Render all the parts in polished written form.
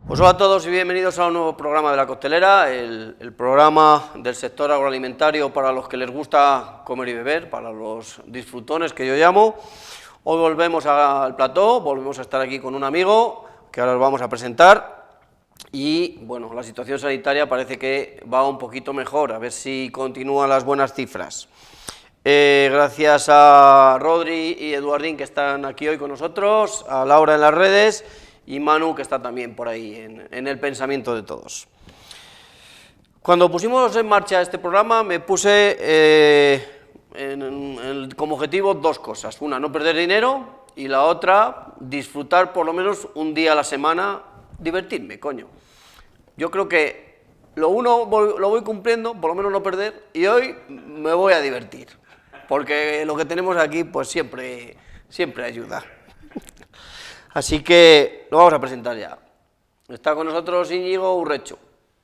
Pues hola a todos y bienvenidos a un nuevo programa de La Costelera, el programa del sector agroalimentario para los que les gusta comer y beber, para los disfrutones que yo llamo. Hoy volvemos al plató, volvemos a estar aquí con un amigo que ahora os vamos a presentar y bueno, la situación sanitaria parece que va un poquito mejor, a ver si continúan las buenas cifras. Gracias a Rodri y Eduardín que están aquí hoy con nosotros, a Laura en las redes y Manu que está también por ahí en el pensamiento de todos. Cuando pusimos en marcha este programa me puse como objetivo dos cosas, una no perder dinero y la otra disfrutar por lo menos un día a la semana, divertirme, coño. Yo creo que lo uno lo voy cumpliendo, por lo menos no perder, y hoy me voy a divertir, porque lo que tenemos aquí pues siempre ayuda. Así que lo vamos a presentar ya. Está con nosotros Íñigo Urrechu.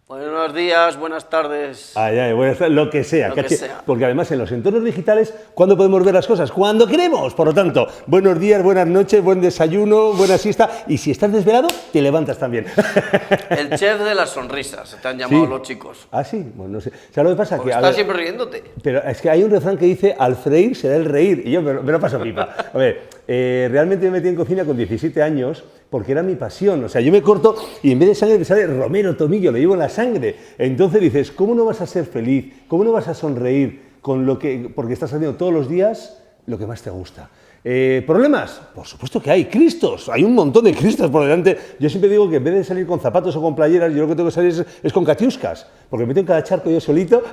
Buenos días, buenas tardes. Buenas tardes, lo que sea. Lo que sea. Porque además en los entornos digitales, ¿cuándo podemos ver las cosas? Cuando queremos. Por lo tanto, buenos días, buenas noches, buen desayuno, buena siesta. Y si estás desvelado, te levantas también. El chef de las sonrisas, te han llamado los chicos. Ah, sí, bueno, no sé. ¿Sabes lo que pasa? Porque estás siempre riéndote. Pero es que hay un refrán que dice, al freír será el reír. Y yo me lo paso pipa. A ver, realmente me metí en cocina con 17 años porque era mi pasión. O sea, yo me corto y en vez de sangre me sale romero, tomillo, lo llevo en la sangre. Entonces dices, ¿cómo no vas a ser feliz? ¿Cómo no vas a sonreír porque estás haciendo todos los días lo que más te gusta? ¿Problemas? Por supuesto que hay. Cristos, hay un montón de cristos por delante. Yo siempre digo que en vez de salir con zapatos o con playeras, yo lo que tengo que salir es con catiuscas, porque me meto en cada charco yo solito.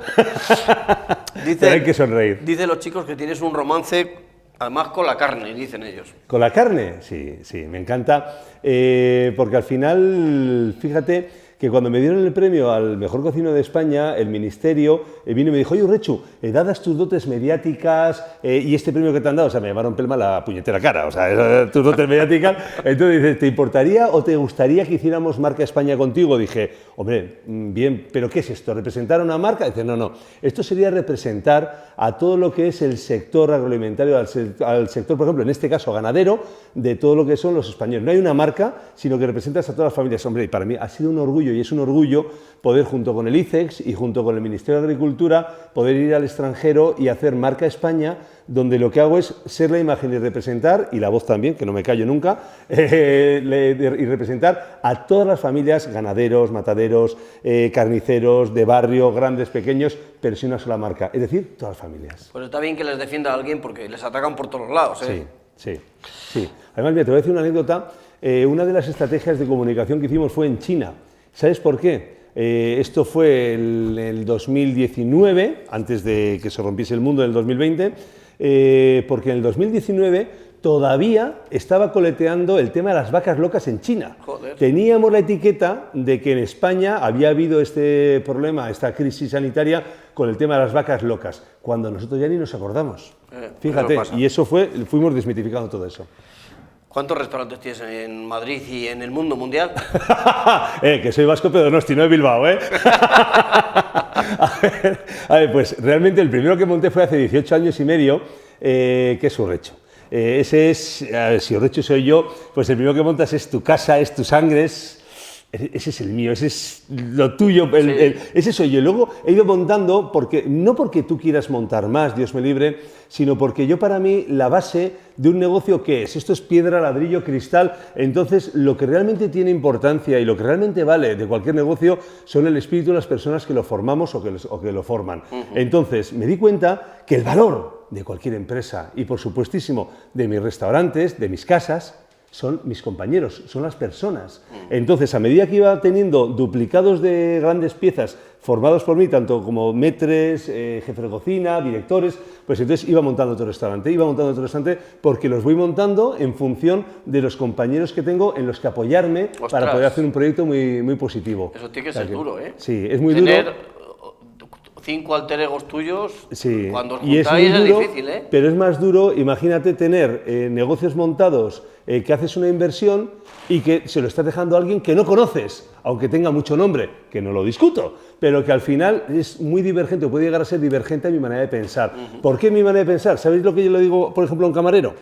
Pero hay que sonreír. Dicen los chicos que tienes un romance, además con la carne, dicen ellos. ¿Con la carne? Sí, me encanta, porque al final, fíjate, que cuando me dieron el premio al mejor cocinero de España, el ministerio vino y me dijo, oye, Urrechu, dadas tus dotes mediáticas y este premio que te han dado, o sea, me llamaron pelma la puñetera cara, o sea, tus dotes mediáticas, entonces dice, ¿te importaría o te gustaría que hiciéramos marca España contigo? Dije, hombre, bien, ¿pero qué es esto? ¿Representar a una marca? Dice, no, esto sería representar a todo lo que es el sector agroalimentario, al sector, por ejemplo, en este caso ganadero, de todo lo que son los españoles. No hay una marca, sino que representas a todas las familias. Hombre, y para mí ha sido un orgullo y es un orgullo poder, junto con el ICEX y junto con el Ministerio de Agricultura, poder ir al extranjero y hacer marca España, donde lo que hago es ser la imagen y representar, y la voz también, que no me callo nunca, y representar a todas las familias, ganaderos, mataderos, carniceros, de barrio, grandes, pequeños, pero sin una sola marca, es decir, todas las familias. Pues está bien que les defienda a alguien porque les atacan por todos lados, ¿eh? Sí. Además, mira, te voy a decir una anécdota. Una de las estrategias de comunicación que hicimos fue en China. ¿Sabes por qué? Esto fue el 2019, antes de que se rompiese el mundo en el 2020, porque en el 2019 todavía estaba coleteando el tema de las vacas locas en China. Joder. Teníamos la etiqueta de que en España había habido este problema, esta crisis sanitaria con el tema de las vacas locas, cuando nosotros ya ni nos acordamos. Fíjate, y eso fuimos desmitificando todo eso. ¿Cuántos restaurantes tienes en Madrid y en el mundo mundial? Que soy vasco pero no de Bilbao, ¿eh? a ver, pues realmente el primero que monté fue hace 18 años y medio, que es Urrechu. Ese es, si Urrechu soy yo, pues el primero que montas es tu casa, es tu sangre, ese es el mío, ese es lo tuyo, ese soy yo. Luego he ido montando, no porque tú quieras montar más, Dios me libre, sino porque yo, para mí, la base de un negocio, ¿qué es? Esto es piedra, ladrillo, cristal. Entonces, lo que realmente tiene importancia y lo que realmente vale de cualquier negocio son el espíritu de las personas que lo formamos o que lo forman. Entonces, me di cuenta que el valor de cualquier empresa y, por supuestísimo, de mis restaurantes, de mis casas, son mis compañeros, son las personas. Entonces, a medida que iba teniendo duplicados de grandes piezas formados por mí, tanto como maîtres, jefe de cocina, directores, pues entonces iba montando otro restaurante, porque los voy montando en función de los compañeros que tengo en los que apoyarme. ¡Ostras! Para poder hacer un proyecto muy positivo. Eso tiene que ser duro, ¿eh? Sí, es muy duro. 5 alter egos tuyos, sí, cuando os juntáis es difícil, ¿eh? Pero es más duro, imagínate tener negocios montados, que haces una inversión y que se lo estás dejando a alguien que no conoces, aunque tenga mucho nombre, que no lo discuto, pero que al final es muy divergente, o puede llegar a ser divergente a mi manera de pensar. ¿Por qué mi manera de pensar? ¿Sabéis lo que yo le digo, por ejemplo, a un camarero?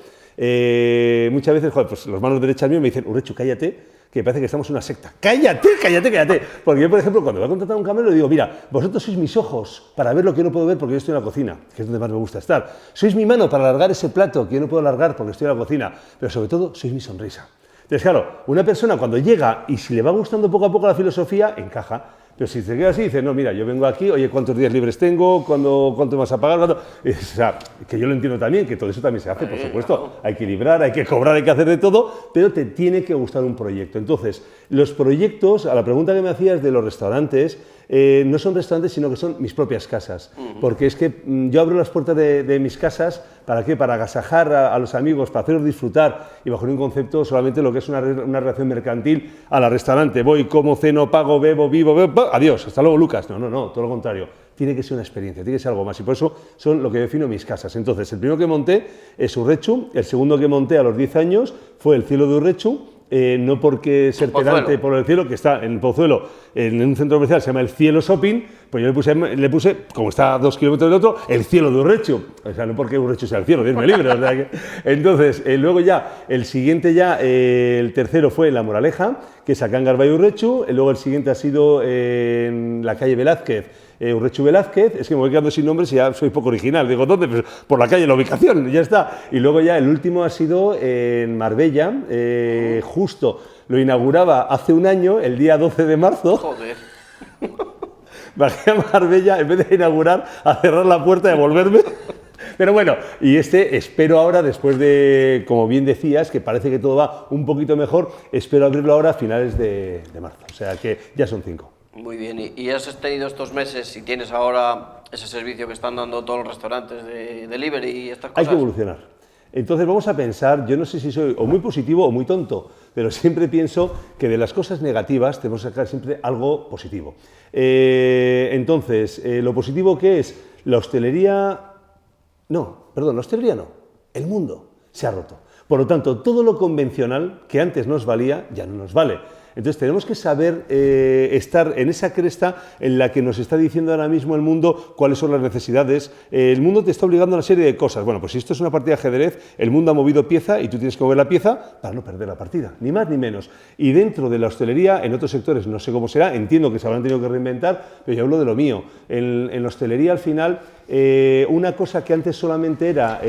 Muchas veces, joder, pues los manos derechas míos me dicen, Urrechu, cállate, que parece que estamos en una secta. ¡Cállate, cállate, cállate! Porque yo, por ejemplo, cuando voy a contratar a un camarero, le digo, mira, vosotros sois mis ojos para ver lo que yo no puedo ver porque yo estoy en la cocina, que es donde más me gusta estar. Sois mi mano para alargar ese plato que yo no puedo alargar porque estoy en la cocina. Pero sobre todo, sois mi sonrisa. Entonces, claro, una persona cuando llega y si le va gustando poco a poco la filosofía, encaja. Pero si se queda así, dice, no, mira, yo vengo aquí, oye, ¿cuántos días libres tengo? ¿Cuánto vas a pagar? O sea, que yo lo entiendo también, que todo eso también se hace, por supuesto. Hay que librar, hay que cobrar, hay que hacer de todo, pero te tiene que gustar un proyecto. Entonces, los proyectos, a la pregunta que me hacías de los restaurantes, no son restaurantes, sino que son mis propias casas. Porque es que yo abro las puertas de mis casas, ¿para qué? Para agasajar a los amigos, para hacerlos disfrutar y bajo un concepto solamente lo que es una relación mercantil a la restaurante. Voy, como, ceno, pago, bebo, vivo, adiós, hasta luego, Lucas. No, todo lo contrario. Tiene que ser una experiencia, tiene que ser algo más y por eso son lo que defino mis casas. Entonces, el primero que monté es Urretxu, el segundo que monté a los 10 años fue el Cielo de Urretxu. No porque ser pedante por el cielo, que está en Pozuelo, en un centro comercial, se llama el Cielo Shopping, pues yo le puse, como está a 2 kilómetros del otro, el Cielo de Urretxu. O sea, no porque Urretxu sea el cielo, Dios me libre. O sea que, entonces, luego ya, el siguiente ya, el tercero fue La Moraleja, que es acá en Garbay Urretxu, luego el siguiente ha sido en la calle Velázquez, Urretxu Velázquez, es que me voy quedando sin nombres y ya soy poco original. Digo, ¿dónde? Pues por la calle, la ubicación, ya está. Y luego ya el último ha sido en Marbella, justo lo inauguraba hace un año, el día 12 de marzo. Joder. Bajé a Marbella, en vez de inaugurar, a cerrar la puerta y a volverme. Pero bueno, y espero ahora, después de, como bien decías, que parece que todo va un poquito mejor, espero abrirlo ahora a finales de marzo. O sea que ya son 5. Muy bien, ¿y has tenido estos meses y tienes ahora ese servicio que están dando todos los restaurantes de delivery y estas cosas? Hay que evolucionar. Entonces vamos a pensar, yo no sé si soy o muy positivo o muy tonto, pero siempre pienso que de las cosas negativas tenemos que sacar siempre algo positivo. Entonces, lo positivo que es la hostelería, la hostelería no, el mundo se ha roto. Por lo tanto, todo lo convencional que antes nos valía ya no nos vale. Entonces tenemos que saber estar en esa cresta en la que nos está diciendo ahora mismo el mundo cuáles son las necesidades. El mundo te está obligando a una serie de cosas. Bueno, pues si esto es una partida de ajedrez, el mundo ha movido pieza y tú tienes que mover la pieza para no perder la partida, ni más ni menos. Y dentro de la hostelería, en otros sectores no sé cómo será, entiendo que se habrán tenido que reinventar, pero yo hablo de lo mío. En la hostelería al final, una cosa que antes solamente era,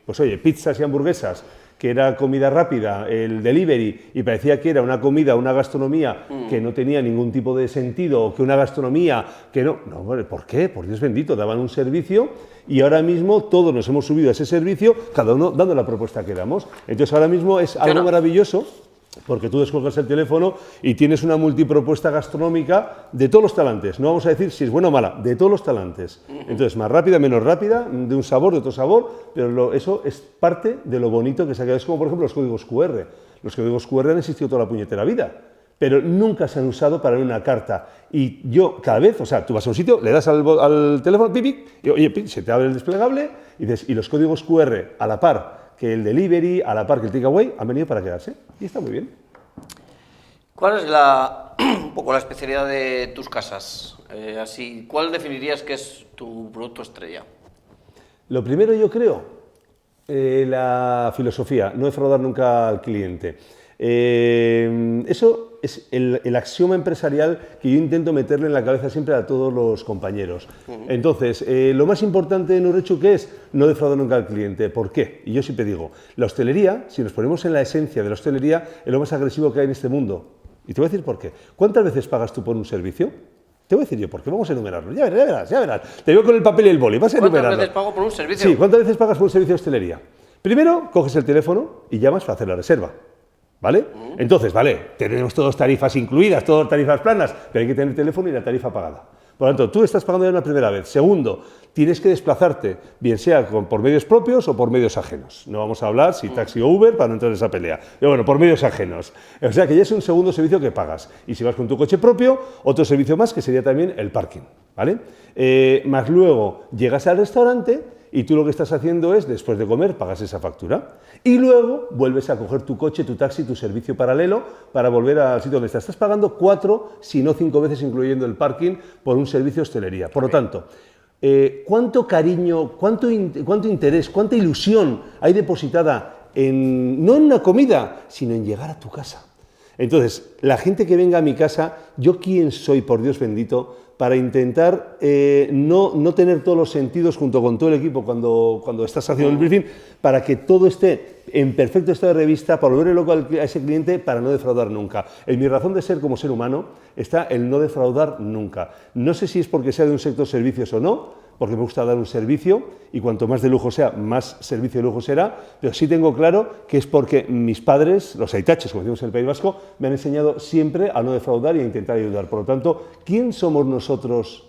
pues oye, pizzas y hamburguesas, que era comida rápida, el delivery, y parecía que era una comida, una gastronomía que no tenía ningún tipo de sentido, o que una gastronomía que no... No, ¿por qué? Por Dios bendito, daban un servicio y ahora mismo todos nos hemos subido a ese servicio, cada uno dando la propuesta que damos. Entonces ahora mismo es algo maravilloso, porque tú descuelgas el teléfono y tienes una multipropuesta gastronómica de todos los talantes. No vamos a decir si es buena o mala, de todos los talantes. Entonces, más rápida, menos rápida, de un sabor, de otro sabor, pero eso es parte de lo bonito que se ha quedado. Es como, por ejemplo, los códigos QR. Los códigos QR han existido toda la puñetera vida, pero nunca se han usado para una carta. Y yo, cada vez, o sea, tú vas a un sitio, le das al teléfono, pipi, y oye, se te abre el desplegable, y dices, y los códigos QR a la par que el delivery, a la par que el takeaway, han venido para quedarse. Y está muy bien. ¿Cuál es un poco la especialidad de tus casas? ¿Cuál definirías que es tu producto estrella? Lo primero, yo creo, la filosofía, no defraudar nunca al cliente. Eso es el axioma empresarial que yo intento meterle en la cabeza siempre a todos los compañeros. Entonces, lo más importante en Urretxu, ¿qué es? No defraudar nunca al cliente. ¿Por qué? Y yo siempre digo, la hostelería, si nos ponemos en la esencia de la hostelería, es lo más agresivo que hay en este mundo. Y te voy a decir por qué. ¿Cuántas veces pagas tú por un servicio? Te voy a decir yo por qué. Vamos a enumerarlo. Ya verás. Te veo con el papel y el boli. Vas a enumerarlo. ¿Cuántas veces pago por un servicio? Sí, ¿cuántas veces pagas por un servicio de hostelería? Primero, coges el teléfono y llamas para hacer la reserva. ¿Vale? Entonces, vale, tenemos todas tarifas incluidas, todas tarifas planas, pero hay que tener teléfono y la tarifa pagada. Por lo tanto, tú estás pagando ya una primera vez. Segundo, tienes que desplazarte, bien sea por medios propios o por medios ajenos. No vamos a hablar si taxi o Uber para no entrar en esa pelea. Pero bueno, por medios ajenos. O sea que ya es un segundo servicio que pagas. Y si vas con tu coche propio, otro servicio más que sería también el parking. ¿Vale? Más luego llegas al restaurante y tú lo que estás haciendo es, después de comer, pagas esa factura. Y luego vuelves a coger tu coche, tu taxi, tu servicio paralelo para volver al sitio donde estás. Estás pagando 4, si no 5 veces, incluyendo el parking, por un servicio de hostelería. Por lo tanto, ¿cuánto cariño, cuánto interés, cuánta ilusión hay depositada no en una comida, sino en llegar a tu casa? Entonces, la gente que venga a mi casa, ¿yo quién soy, por Dios bendito, para intentar no tener todos los sentidos junto con todo el equipo cuando estás haciendo el briefing, para que todo esté en perfecto estado de revista, para volverle loco a ese cliente, para no defraudar nunca? En mi razón de ser como ser humano está el no defraudar nunca. No sé si es porque sea de un sector servicios o no, porque me gusta dar un servicio y cuanto más de lujo sea, más servicio de lujo será, pero sí tengo claro que es porque mis padres, los aitaches, como decimos en el País Vasco, me han enseñado siempre a no defraudar y a intentar ayudar. Por lo tanto, ¿quién somos nosotros,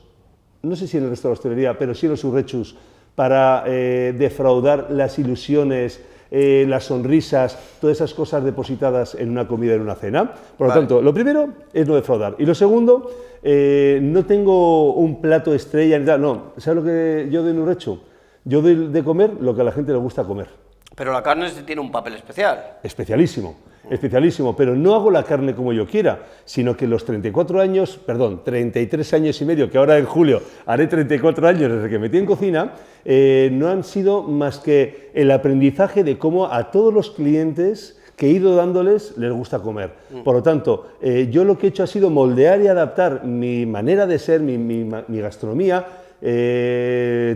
no sé si en el resto de la hostelería, pero sí en los urrechus, para defraudar las ilusiones, las sonrisas, todas esas cosas depositadas en una comida, en una cena? Por lo tanto, lo primero es no defraudar. Y lo segundo, no tengo un plato estrella, ni tal, no. ¿Sabes lo que yo doy en urrechu? Yo doy de comer lo que a la gente le gusta comer. Pero la carne sí tiene un papel especial. Especialísimo, especialísimo, pero no hago la carne como yo quiera, sino que los 33 años y medio, que ahora en julio haré 34 años desde que me metí en cocina, no han sido más que el aprendizaje de cómo a todos los clientes que he ido dándoles les gusta comer. Por lo tanto, yo lo que he hecho ha sido moldear y adaptar mi manera de ser, mi gastronomía,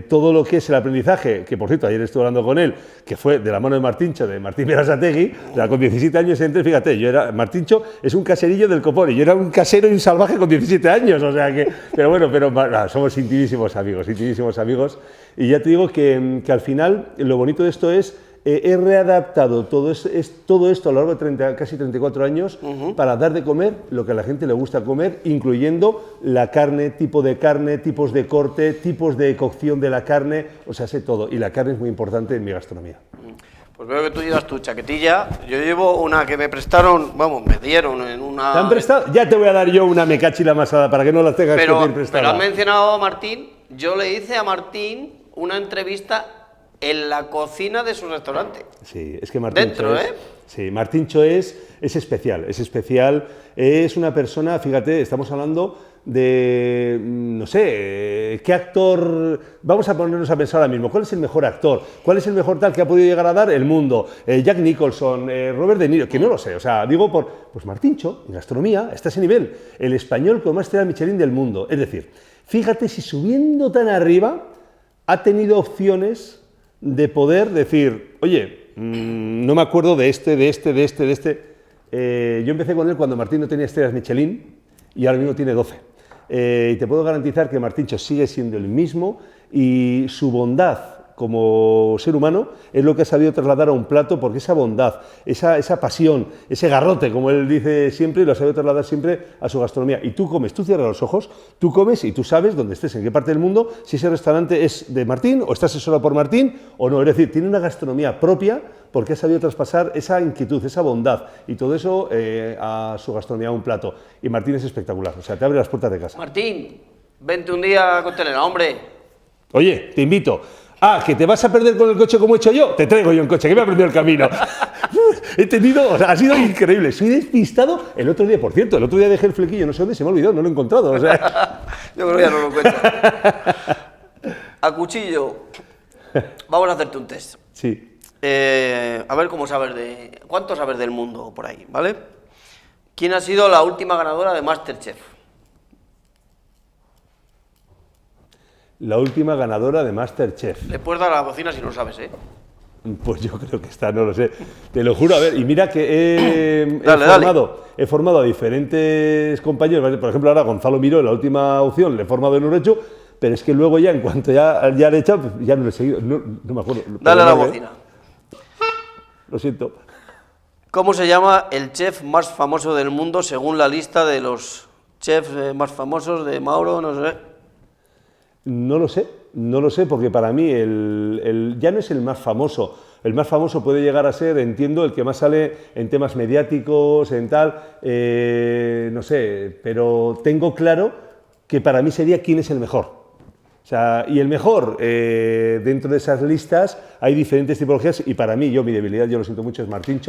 todo lo que es el aprendizaje, que por cierto ayer estuve hablando con él, que fue de la mano de Martincho, de Martín Berasategui, con 17 años entré, fíjate, Martincho es un caserillo del copón y yo era un casero y un salvaje con 17 años, o sea que, pero bueno, somos intimísimos amigos, y ya te digo que al final lo bonito de esto es he readaptado todo esto a lo largo de casi 34 años para dar de comer lo que a la gente le gusta comer, incluyendo la carne, tipo de carne, tipos de corte, tipos de cocción de la carne, o sea, sé todo. Y la carne es muy importante en mi gastronomía. Pues veo que tú llevas tu chaquetilla. Yo llevo una que me prestaron, vamos, me dieron en una... ¿Te han prestado? Ya te voy a dar yo una mecachila masada para que no la tengas que pedir prestada. Pero has mencionado a Martín. Yo le hice a Martín una entrevista en la cocina de su restaurante. Sí, es que Martincho dentro, Sí, Martincho es especial, es una persona, fíjate, estamos hablando de, no sé, qué actor, vamos a ponernos a pensar ahora mismo, ¿cuál es el mejor actor? ¿Cuál es el mejor tal que ha podido llegar a dar el mundo? Jack Nicholson, Robert De Niro, que no lo sé, o sea, digo pues Martincho, en gastronomía, está a ese nivel, el español con más estrellas Michelin del mundo, es decir, fíjate si subiendo tan arriba ha tenido opciones de poder decir, oye, no me acuerdo de este. Yo empecé con él cuando Martín no tenía estrellas Michelin y ahora mismo tiene 12. Y te puedo garantizar que Martincho sigue siendo el mismo y su bondad como ser humano es lo que ha sabido trasladar a un plato, porque esa bondad, esa pasión, ese garrote, como él dice siempre, lo ha sabido trasladar siempre a su gastronomía. Y tú comes, tú cierras los ojos, tú comes y tú sabes dónde estés, en qué parte del mundo, si ese restaurante es de Martín o está asesorado por Martín o no. Es decir, tiene una gastronomía propia porque ha sabido traspasar esa inquietud, esa bondad y todo eso a su gastronomía, a un plato. Y Martín es espectacular, o sea, te abre las puertas de casa. Martín, vente un día a Costelera, hombre. Oye, te invito. Ah, ¿que te vas a perder con el coche como he hecho yo? Te traigo yo un coche, que me ha perdido el camino. O sea, ha sido increíble. Soy despistado. El otro día, por cierto, dejé el flequillo, no sé dónde, se me ha olvidado, no lo he encontrado. O sea. Yo creo que ya no lo encuentro. A cuchillo, vamos a hacerte un test. Sí. A ver cuánto sabes del mundo por ahí, ¿vale? ¿Quién ha sido la última ganadora de MasterChef? La última ganadora de MasterChef. Le puedes dar a la bocina si no lo sabes, ¿eh? Pues yo creo que está, no lo sé. Te lo juro, a ver, y mira que he formado a diferentes compañeros. Por ejemplo, ahora Gonzalo Miró, la última opción, le he formado en Urrechu, pero es que luego ya, en cuanto ya le he echado, ya no le he seguido, no me acuerdo. Dale a la bocina. Lo siento. ¿Cómo se llama el chef más famoso del mundo según la lista de los chefs más famosos de Mauro? No sé. No lo sé, porque para mí ya no es el más famoso. El más famoso puede llegar a ser, entiendo, el que más sale en temas mediáticos, en tal, no sé, pero tengo claro que para mí sería quién es el mejor. O sea, y el mejor, dentro de esas listas hay diferentes tipologías y para mí, mi debilidad, yo lo siento mucho, es Martín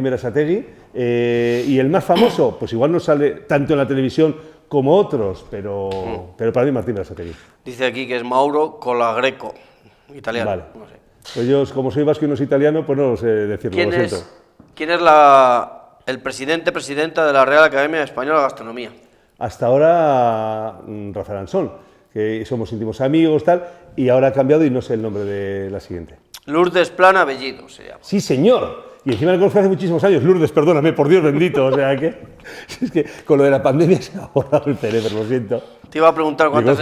Berasategui, y el más famoso, pues igual no sale tanto en la televisión como otros, pero para mí Martín Berasategui. Dice aquí que es Mauro Colagreco, italiano. Vale. No sé. Pues yo, como soy vasco y no soy italiano, pues no lo sé decirlo, lo siento. ¿Quién es el presidenta de la Real Academia Española de Gastronomía. Hasta ahora Rafael Ansón, que somos íntimos amigos, tal, y ahora ha cambiado y no sé el nombre de la siguiente. Lourdes Plana Bellido se llama. Sí, señor. Y encima la conozco hace muchísimos años. Lourdes, perdóname, por Dios bendito. O sea que es que con lo de la pandemia se me ha borrado el cerebro, lo siento. Te iba a preguntar cuántas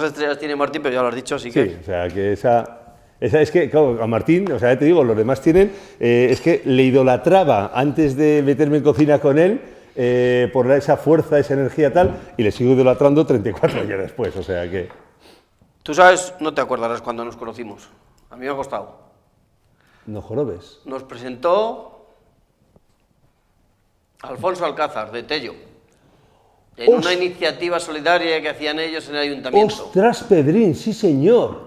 estrellas tiene Martín, pero ya lo has dicho, así que... Sí, o sea que esa es que, claro, a Martín, o sea, ya te digo, los demás tienen, es que le idolatraba antes de meterme en cocina con él, por esa fuerza, esa energía tal, y le sigo idolatrando 34 años después, o sea que... Tú sabes, no te acordarás cuando nos conocimos. A mí me ha costado. No jorobes. Nos presentó Alfonso Alcázar, de Tello, en una iniciativa solidaria que hacían ellos en el ayuntamiento. ¡Ostras, Pedrín! Sí, señor.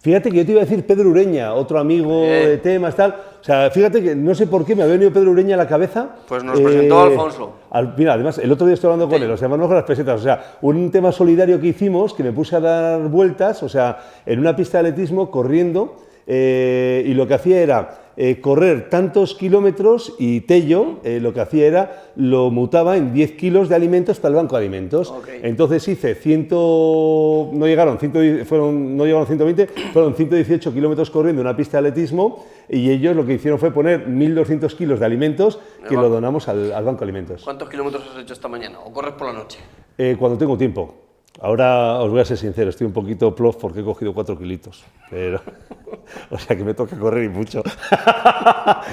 Fíjate que yo te iba a decir Pedro Ureña, otro amigo de temas, tal. O sea, fíjate que no sé por qué me ha venido Pedro Ureña a la cabeza. Pues nos presentó Alfonso. Mira, además, el otro día estoy hablando con él, o sea, más con las pesetas. O sea, un tema solidario que hicimos, que me puse a dar vueltas, o sea, en una pista de atletismo, corriendo, y lo que hacía era correr tantos kilómetros y Tello lo que hacía era, lo mutaba en 10 kilos de alimentos para el banco de alimentos. Okay. Entonces hice no llegaron 120, fueron 118 kilómetros corriendo en una pista de atletismo y ellos lo que hicieron fue poner 1.200 kilos de alimentos que lo donamos al banco de alimentos. ¿Cuántos kilómetros has hecho esta mañana o corres por la noche? Cuando tengo tiempo. Ahora os voy a ser sincero, estoy un poquito plof porque he cogido 4 kilitos, pero, o sea que me toca correr y mucho.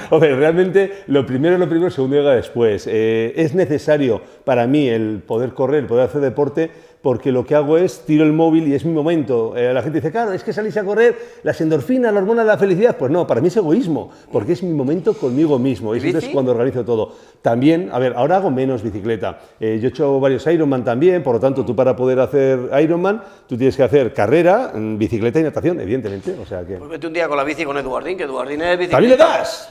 Hombre, realmente lo primero, segundo llega después. Es necesario para mí el poder correr, el poder hacer deporte, porque lo que hago es tiro el móvil y es mi momento. La gente dice, claro, es que salís a correr, las endorfinas, la hormona de la felicidad. Pues no, para mí es egoísmo, porque es mi momento conmigo mismo. Y eso es cuando organizo todo. También, a ver, ahora hago menos bicicleta. Yo he hecho varios Ironman también, por lo tanto, tú para poder hacer Ironman, tú tienes que hacer carrera, bicicleta y natación, evidentemente. O sea que... Pues vete un día con la bici con Eduardín, que Eduardín es bicicleta. ¿También le das?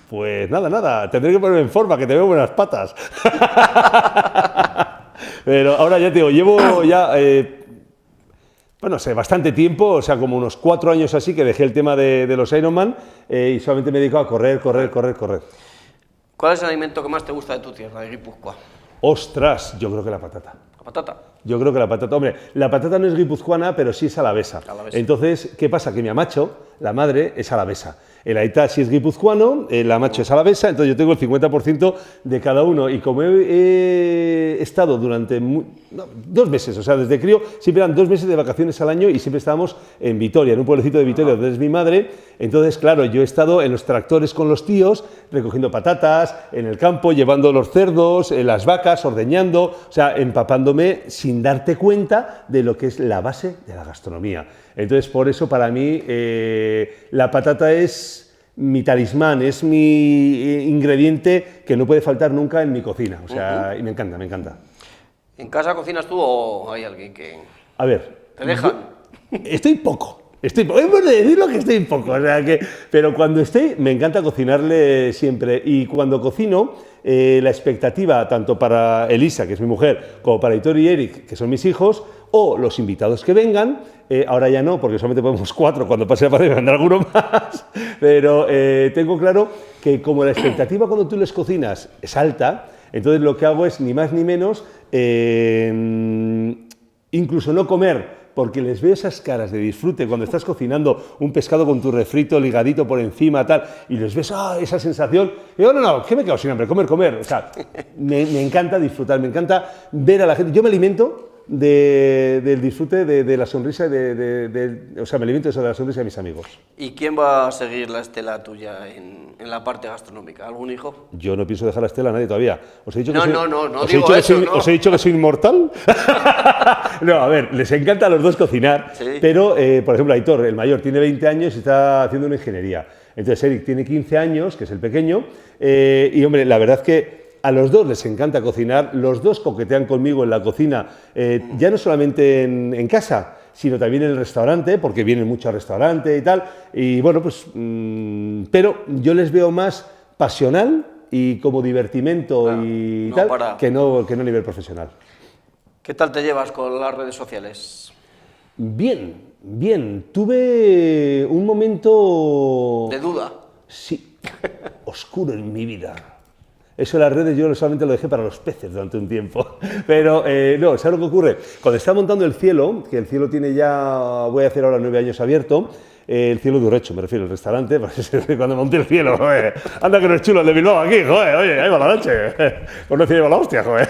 Pues nada, tendré que ponerme en forma, que te veo buenas patas. Pero ahora ya te digo, llevo ya, bueno, sé, bastante tiempo, o sea, como unos 4 años así que dejé el tema de los Ironman y solamente me he dedicado a correr. ¿Cuál es el alimento que más te gusta de tu tierra, de Guipúzcoa? Ostras, yo creo que la patata. ¿La patata? Yo creo que la patata, hombre, la patata no es guipuzcoana, pero sí es alavesa. Entonces, ¿qué pasa? Que mi amacho, la madre, es alavesa. El aitá sí es guipuzcoano, el amacho es alavesa, entonces yo tengo el 50% de cada uno. Y como he estado durante 2 meses, o sea, desde crío, siempre eran 2 meses de vacaciones al año y siempre estábamos en Vitoria, en un pueblecito de Vitoria, donde es mi madre. Entonces, claro, yo he estado en los tractores con los tíos, recogiendo patatas, en el campo, llevando los cerdos, las vacas, ordeñando, o sea, empapándome sin darte cuenta de lo que es la base de la gastronomía. Entonces, por eso para mí la patata es mi talismán, es mi ingrediente que no puede faltar nunca en mi cocina. O sea, y me encanta, me encanta. ¿En casa cocinas tú o hay alguien que...? A ver... ¿Te dejan? Estoy poco. Hemos de decirlo que estoy poco, o sea que, pero cuando estoy, me encanta cocinarle siempre. Y cuando cocino, la expectativa, tanto para Elisa, que es mi mujer, como para Hitor y Eric, que son mis hijos, o los invitados que vengan, ahora ya no, porque solamente podemos 4, cuando pase la pandemia vendrá alguno más, pero tengo claro que como la expectativa cuando tú les cocinas es alta, entonces lo que hago es ni más ni menos, incluso no comer, porque les veo esas caras de disfrute cuando estás cocinando un pescado con tu refrito ligadito por encima, tal, y les ves esa sensación. Y digo, no, ¿qué me quedo sin hambre? Comer. O sea, me encanta disfrutar, me encanta ver a la gente. Yo me alimento del disfrute de la sonrisa, o sea, me alimento de la sonrisa de mis amigos. ¿Y quién va a seguir la estela tuya en la parte gastronómica? ¿Algún hijo? Yo no pienso dejar la estela a nadie todavía. ¿Os he dicho que ¿Os he dicho que soy inmortal? No, a ver, les encanta a los dos cocinar, sí. Pero, por ejemplo, Aitor, el mayor, tiene 20 años y está haciendo una ingeniería. Entonces, Eric tiene 15 años, que es el pequeño, y, hombre, la verdad es que a los dos les encanta cocinar, los dos coquetean conmigo en la cocina, ya no solamente en casa, sino también en el restaurante, porque vienen mucho al restaurante y tal, y bueno, pues, pero yo les veo más pasional y como divertimento y tal, que no a nivel profesional. ¿Qué tal te llevas con las redes sociales? Bien. Tuve un momento... ¿De duda? Sí. oscuro en mi vida. Eso en las redes yo solamente lo dejé para los peces durante un tiempo. Pero no, ¿sabes lo que ocurre? Cuando está montando el cielo, que el cielo tiene ya, voy a hacer ahora 9 años abierto, el cielo de Urrecho, me refiero, el restaurante, pues cuando monté el cielo, joder, anda que no es chulo el de Bilbao aquí, joder, oye, ahí va la noche, pues no se lleva la hostia, joder.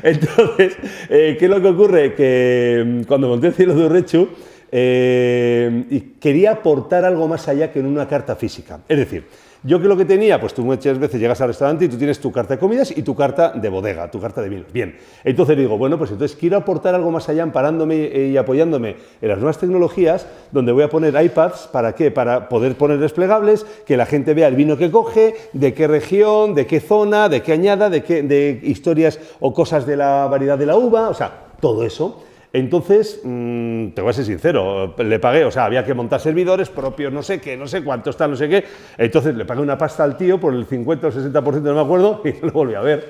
Entonces, ¿qué es lo que ocurre? Que cuando monté el cielo de Urrecho, quería aportar algo más allá que en una carta física. Es decir, yo que lo que tenía, pues tú muchas veces llegas al restaurante y tú tienes tu carta de comidas y tu carta de bodega, tu carta de vinos. Bien, entonces digo, bueno, pues entonces quiero aportar algo más allá, amparándome y apoyándome en las nuevas tecnologías, donde voy a poner iPads, ¿para qué? Para poder poner desplegables, que la gente vea el vino que coge, de qué región, de qué zona, de qué añada, de historias o cosas de la variedad de la uva, o sea, todo eso. Entonces, te voy a ser sincero, le pagué, o sea, había que montar servidores propios, no sé qué, no sé cuántos, tal, no sé qué. Entonces le pagué una pasta al tío por el 50 o el 60%, no me acuerdo, y no lo volví a ver.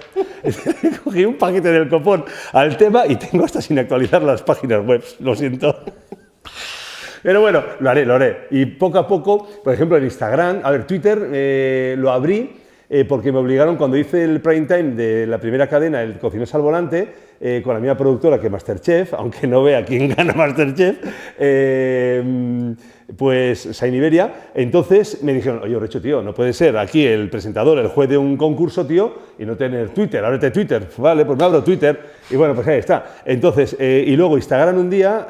Cogí un paquete del copón al tema y tengo hasta sin actualizar las páginas web, lo siento. Pero bueno, lo haré. Y poco a poco, por ejemplo, en Instagram, a ver, Twitter lo abrí porque me obligaron, cuando hice el prime time de la primera cadena, el Cocineros al Volante, con la misma productora que Masterchef, aunque no vea quién gana Masterchef, pues Sainiberia. Entonces me dijeron, oye, Urrecho, tío, no puede ser aquí el presentador, el juez de un concurso, tío, y no tener Twitter, ábrete Twitter. Vale, pues me abro Twitter, y bueno, pues ahí está. Entonces, y luego Instagram un día,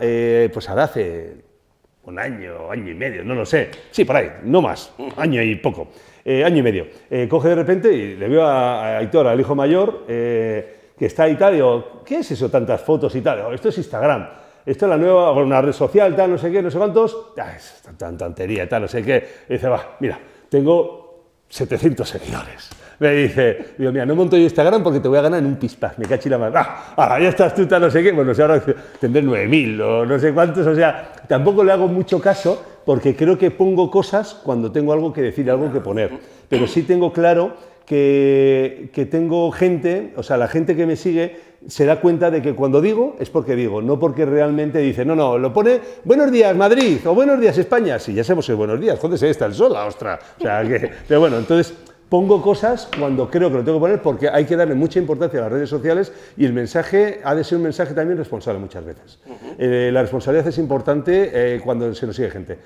pues ahora hace un año, año y medio, no lo sé, sí, por ahí, no más, año y poco, año y medio. Coge de repente y le veo a Aitor, al hijo mayor, que está ahí tal, y digo, ¿qué es eso, tantas fotos y tal? Digo, esto es Instagram, esto es la nueva, una red social, tal, no sé qué, no sé cuántos, es tan tontería, tal, no sé qué. Y dice, va, mira, tengo 700 seguidores. Me dice, digo, mira, no monto yo Instagram porque te voy a ganar en un pispás, me cachi la mano. Ahora ya estás tú, tal, no sé qué, bueno, si ahora tendré 9.000 o no sé cuántos, o sea, tampoco le hago mucho caso porque creo que pongo cosas cuando tengo algo que decir, algo que poner, pero sí tengo claro que tengo gente, o sea, la gente que me sigue se da cuenta de que cuando digo es porque digo, no porque realmente dice, no, lo pone buenos días Madrid o buenos días España, sí, ya sabemos que buenos días, jódese, está el sol, la ostra, o sea, que, pero bueno, entonces pongo cosas cuando creo que lo tengo que poner porque hay que darle mucha importancia a las redes sociales y el mensaje ha de ser un mensaje también responsable muchas veces. La responsabilidad es importante cuando se nos sigue gente.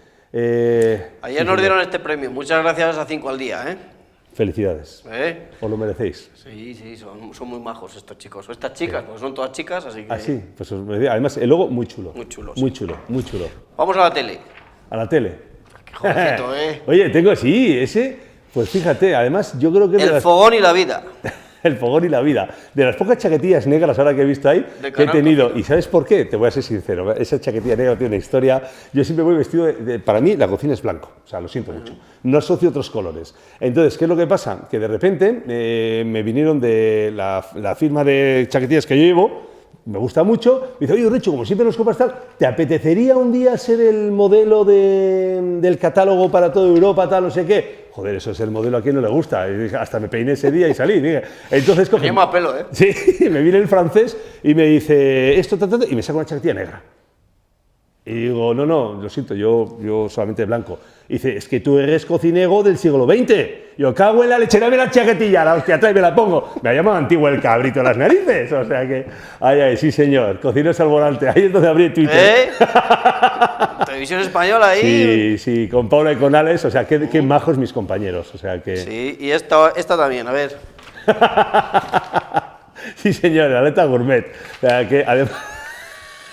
Ayer nos dieron este premio, muchas gracias a 5 al día, ¿eh? Felicidades, os lo merecéis. Sí, son muy majos estos chicos, o estas chicas, porque son todas chicas, así que... Ah, sí, pues os merecéis. Además, el logo muy chulo. Muy chulo, Muy sí. chulo, muy chulo. Vamos a la tele. A la tele. Qué jovencito, ¿eh? Oye, tengo, sí, ese, pues fíjate, además yo creo que... El fogón y la vida. El fogón y la vida. De las pocas chaquetillas negras ahora que he visto ahí, que he tenido. ¿Y sabes por qué? Te voy a ser sincero. Esa chaquetilla negra tiene una historia. Yo siempre voy vestido para mí, la cocina es blanco. O sea, lo siento mucho. No asocio otros colores. Entonces, ¿qué es lo que pasa? Que de repente me vinieron de la firma de chaquetillas que yo llevo. Me gusta mucho, me dice, oye, Urrecho, como siempre nos compras tal, ¿te apetecería un día ser el modelo del catálogo para toda Europa, tal, no sé qué? Joder, eso es el modelo, a quien no le gusta. Y dije, hasta me peiné ese día y salí. Dije, entonces Me llama a pelo, ¿eh? Sí, me viene el francés y me dice, esto, y me saca una chaquetilla negra. Y digo, no, lo siento, yo solamente blanco. Y dice, es que tú eres cocinero del siglo XX. Yo cago en la leche, dame la chaquetilla, la hostia, trae, me la pongo. Me ha llamado antiguo el cabrito de las narices. O sea que, ay, sí señor, Cocineros al Volante. Ahí es donde abrí Twitter. Televisión Española ahí. Sí, con Paula y con Alex, o sea, qué majos mis compañeros. O sea que... Sí, y esta también, a ver. Sí señor, la aleta gourmet. O sea que, además...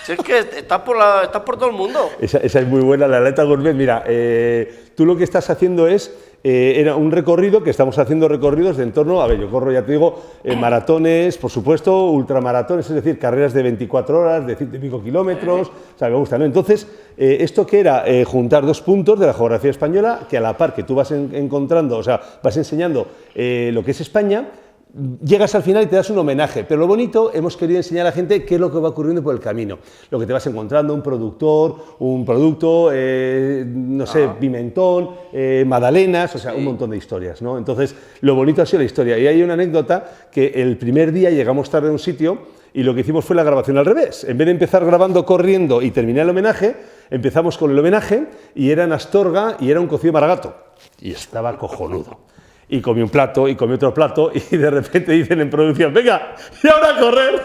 Si es que estás por todo el mundo. Esa es muy buena, la aleta gourmet. Mira, tú lo que estás haciendo es, era un recorrido, que estamos haciendo recorridos de en torno, a ver, yo corro, ya te digo, maratones, por supuesto, ultramaratones, es decir, carreras de 24 horas, de 100 y pico kilómetros, o sea, me gusta, ¿no? Entonces, esto que era juntar dos puntos de la geografía española, que a la par que tú vas encontrando, o sea, vas enseñando lo que es España, llegas al final y te das un homenaje, pero lo bonito, hemos querido enseñar a la gente qué es lo que va ocurriendo por el camino, lo que te vas encontrando, un productor, un producto, no sé, pimentón, magdalenas, o sea, un montón de historias, ¿no? Entonces, lo bonito ha sido la historia, y hay una anécdota que el primer día llegamos tarde a un sitio y lo que hicimos fue la grabación al revés. En vez de empezar grabando corriendo y terminar el homenaje, empezamos con el homenaje y era en Astorga y era un cocido maragato. Y estaba cojonudo. Y comí un plato y comí otro plato y de repente dicen en producción, venga, y ahora a correr.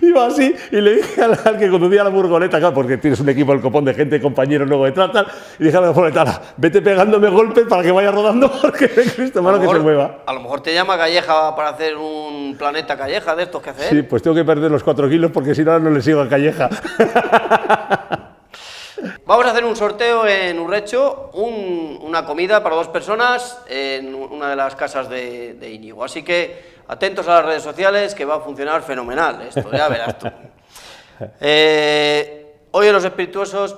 Iba así y le dije al que conducía la furgoneta, claro, porque tienes un equipo del copón de gente, compañeros luego detrás, tal, y dije a la furgoneta, vete pegándome golpes para que vaya rodando porque me Cristo malo que se mueva. A lo mejor te llama Calleja para hacer un planeta Calleja de estos que hace él. Sí, pues tengo que perder los 4 kilos porque si no, no le sigo a Calleja. Vamos a hacer un sorteo en Urrecho, una comida para 2 personas en una de las casas de Íñigo. Así que atentos a las redes sociales que va a funcionar fenomenal esto, ya verás tú. Hoy en los espirituosos